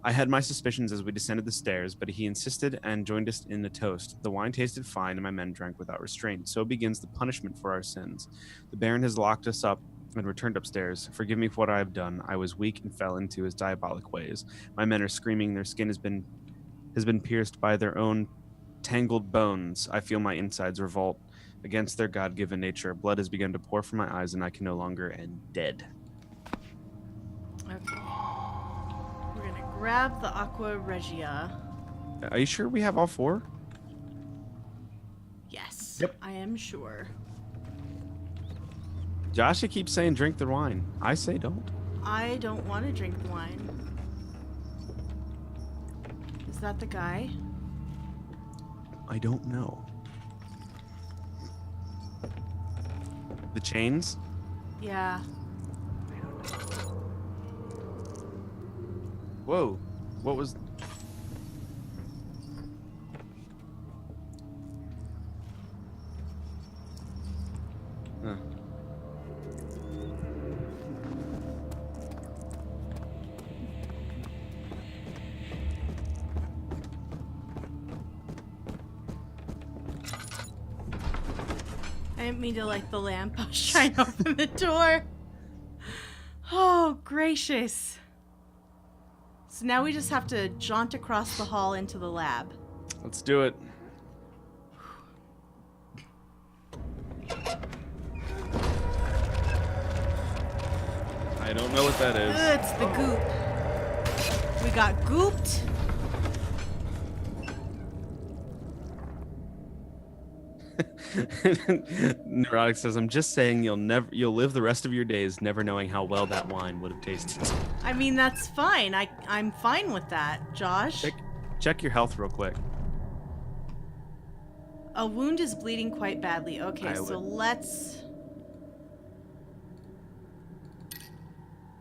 I had my suspicions as we descended the stairs, but he insisted and joined us in the toast. The wine tasted fine, and my men drank without restraint. So begins the punishment for our sins. The Baron has locked us up and returned upstairs. Forgive me for what I have done. I was weak and fell into his diabolic ways. My men are screaming. Their skin has been pierced by their own tangled bones. I feel my insides revolt against their God-given nature. Blood has begun to pour from my eyes, and I can no longer end dead. Okay. We're gonna grab the Aqua Regia. Are you sure we have all four? Yes. Yep. I am sure. Josh, keeps saying drink the wine. I say don't. I don't want to drink the wine. Is that the guy? I don't know. The chains? Yeah. Whoa. What was... Huh. I didn't mean to light the lamp. I was trying to open the door. Oh, gracious. So now we just have to jaunt across the hall into the lab. Let's do it. I don't know what that is. It's the goop. We got gooped. Neurotic says, "I'm just saying you'll live the rest of your days never knowing how well that wine would have tasted." I mean, that's fine. I'm fine with that, Josh. Check your health real quick. A wound is bleeding quite badly. Okay, so would- let's...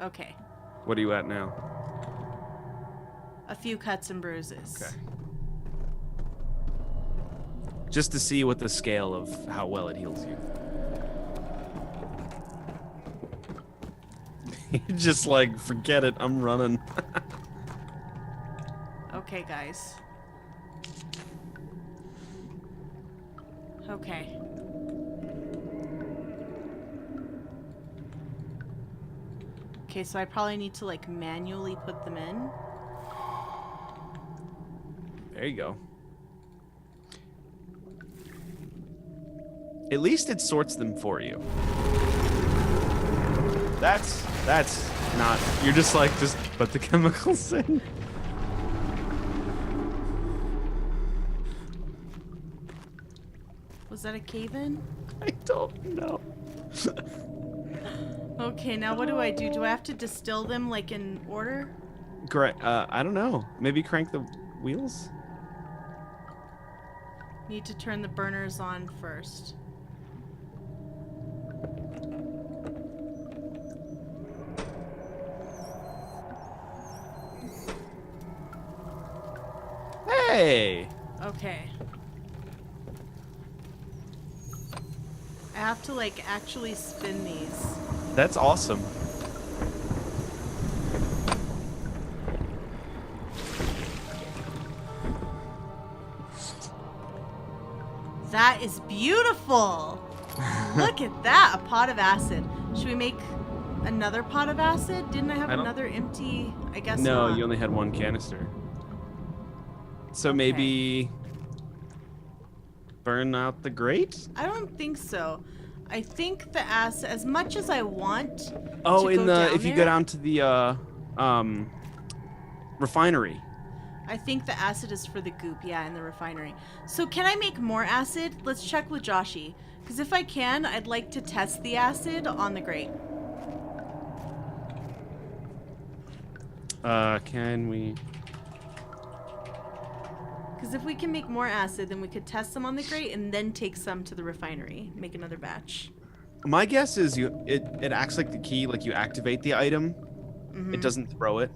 Okay. What are you at now? A few cuts and bruises. Okay. Just to see what the scale of how well it heals you. Just like, forget it, I'm running. Okay, guys. Okay. Okay, so I probably need to like manually put them in. There you go. At least it sorts them for you. That's not, you're just like, just put the chemicals in. Was that a cave-in? I don't know. Okay, now what do I do? Do I have to distill them like in order? Great. I don't know. Maybe crank the wheels? Need to turn the burners on first. Hey! Okay. I have to, like, actually spin these. That's awesome. That is beautiful! Look at that! A pot of acid. Should we make another pot of acid? Didn't I have another empty? I guess No, not. you only had one canister. So Okay. maybe burn out the grate? I don't think so. I think the acid, as much as I want Oh, to in go the down if you there, go down to the refinery. I think the acid is for the goop, yeah, in the refinery. So can I make more acid? Let's check with Joshy. Because if I can, I'd like to test the acid on the grate. Can we? Because if we can make more acid, then we could test some on the grate and then take some to the refinery. Make another batch. My guess is it acts like the key, like you activate the item. It doesn't throw it.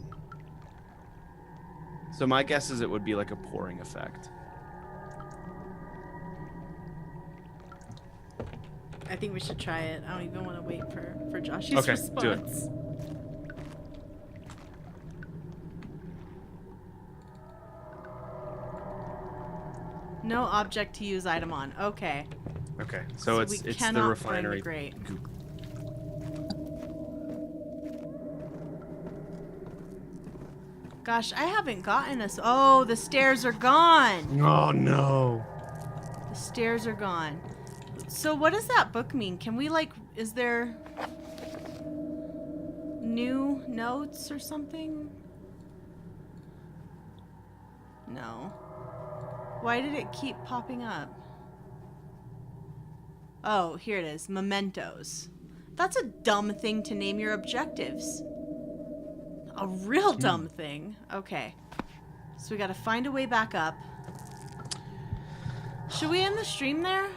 So my guess is it would be like a pouring effect. I think we should try it. I don't even want to wait for Joshy's Okay, response. do it. No object to use item on. Okay. Okay, so we it's the cannot burn refinery. the grate. goop. Gosh, I haven't gotten us. Oh, the stairs are gone. Oh no. The stairs are gone. So what does that book mean? Can we, like, is there new notes or something? No. Why did it keep popping up? Oh, here it is. Mementos. That's a dumb thing to name your objectives. A real dumb thing. Okay. So we gotta find a way back up. Should we end the stream there?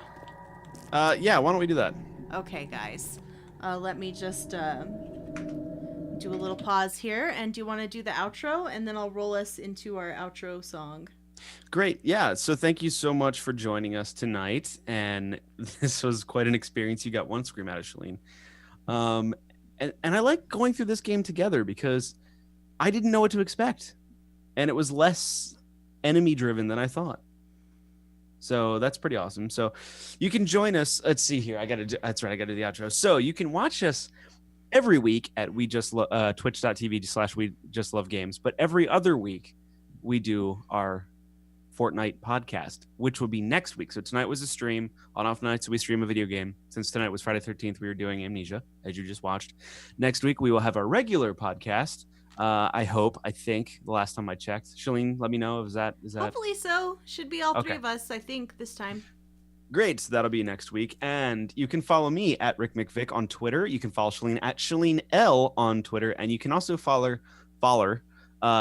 Yeah, why don't we do that? Okay, guys. Let me just do a little pause here. And do you want to do the outro? And then I'll roll us into our outro song. Great. Yeah. So thank you so much for joining us tonight. And this was quite an experience. You got one scream out of Shaline. And I like going through this game together because I didn't know what to expect. And it was less enemy driven than I thought. So that's pretty awesome. So you can join us. Let's see here. That's right. I got to do the outro. So you can watch us every week at twitch.tv/we just love games. But every other week we do our Fortnite podcast, which will be next week. So tonight was a stream. On off nights we stream a video game. Since tonight was Friday 13th, we were doing Amnesia, as you just watched. Next week we will have our regular podcast. I think the last time I checked. Shaline, let me know. Is that Hopefully so. Should be all three Okay. of us, I think, this time. Great. So that'll be next week. And you can follow me at Rick McVick on Twitter. You can follow Shaline at Shaline L on Twitter. And you can also follow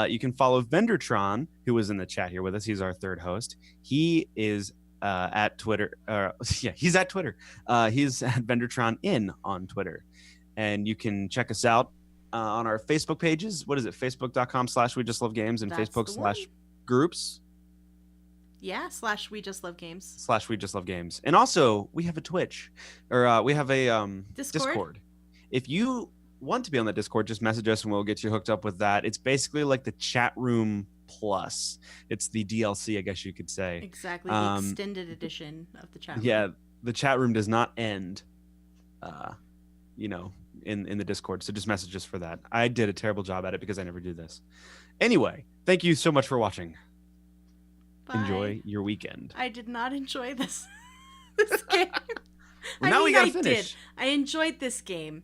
you can follow Vendertron, who was in the chat here with us. He's our third host. He is at Twitter. He's at Twitter. He's at Vendertron in on Twitter. And you can check us out on our Facebook pages. What is it? Facebook.com/We Just Love Games and That's the Facebook/groups. Yeah, /We Just Love Games. /We Just Love Games. And also we have a Twitch, or we have a Discord. If you want to be on that Discord, just message us and we'll get you hooked up with that. It's basically like the chat room plus. It's the DLC, I guess you could say. Exactly, the extended edition of the chat room. Yeah, the chat room does not end, in the Discord. So just message us for that. I did a terrible job at it because I never do this. Anyway, thank you so much for watching. Bye. Enjoy your weekend. I did not enjoy this game. Well, now we gotta I finish. did. I enjoyed this game.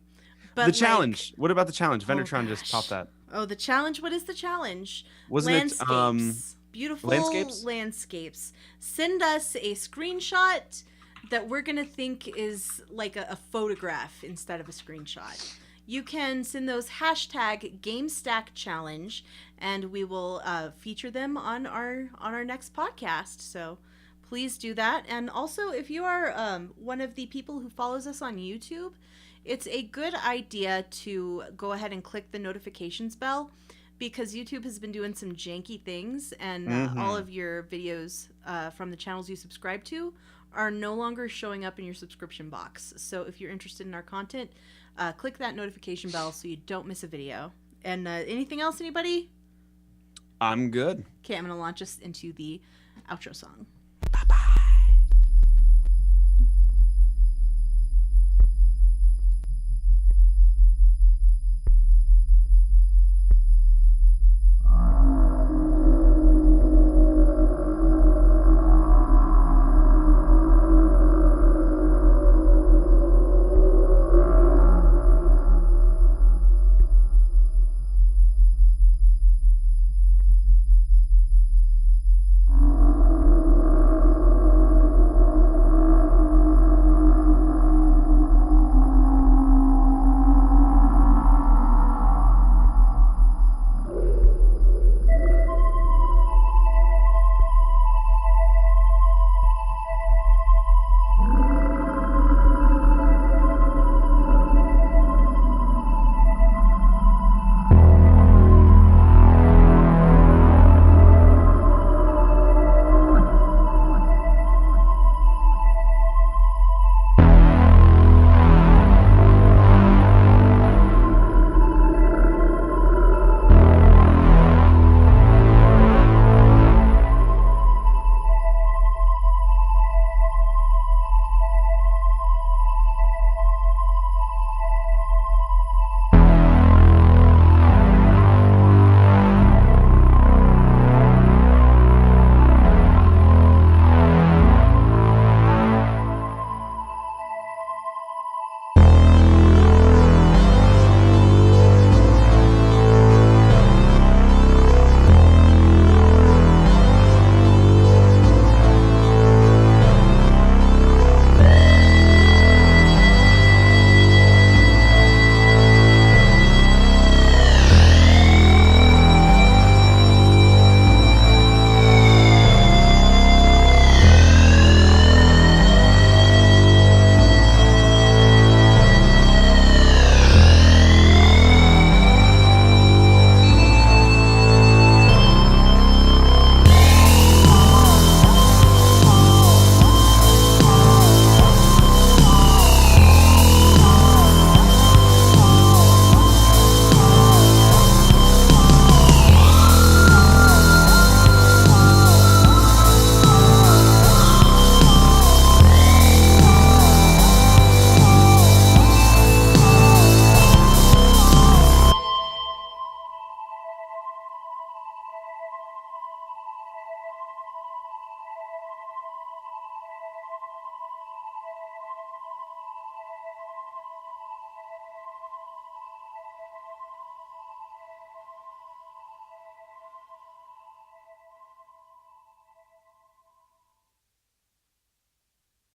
But The challenge. What about the challenge? Vendertron just gosh. popped that. Oh, the challenge. What is the challenge? Wasn't landscapes. it Beautiful landscapes? landscapes. Send us a screenshot that we're going to think is like a photograph instead of a screenshot. You can send those hashtag GameStack Challenge, and we will feature them on our next podcast. So please do that. And also, if you are one of the people who follows us on YouTube, it's a good idea to go ahead and click the notifications bell, because YouTube has been doing some janky things, and all of your videos from the channels you subscribe to are no longer showing up in your subscription box. So if you're interested in our content, click that notification bell so you don't miss a video. And anything else, anybody? I'm good. Okay, I'm going to launch us into the outro song.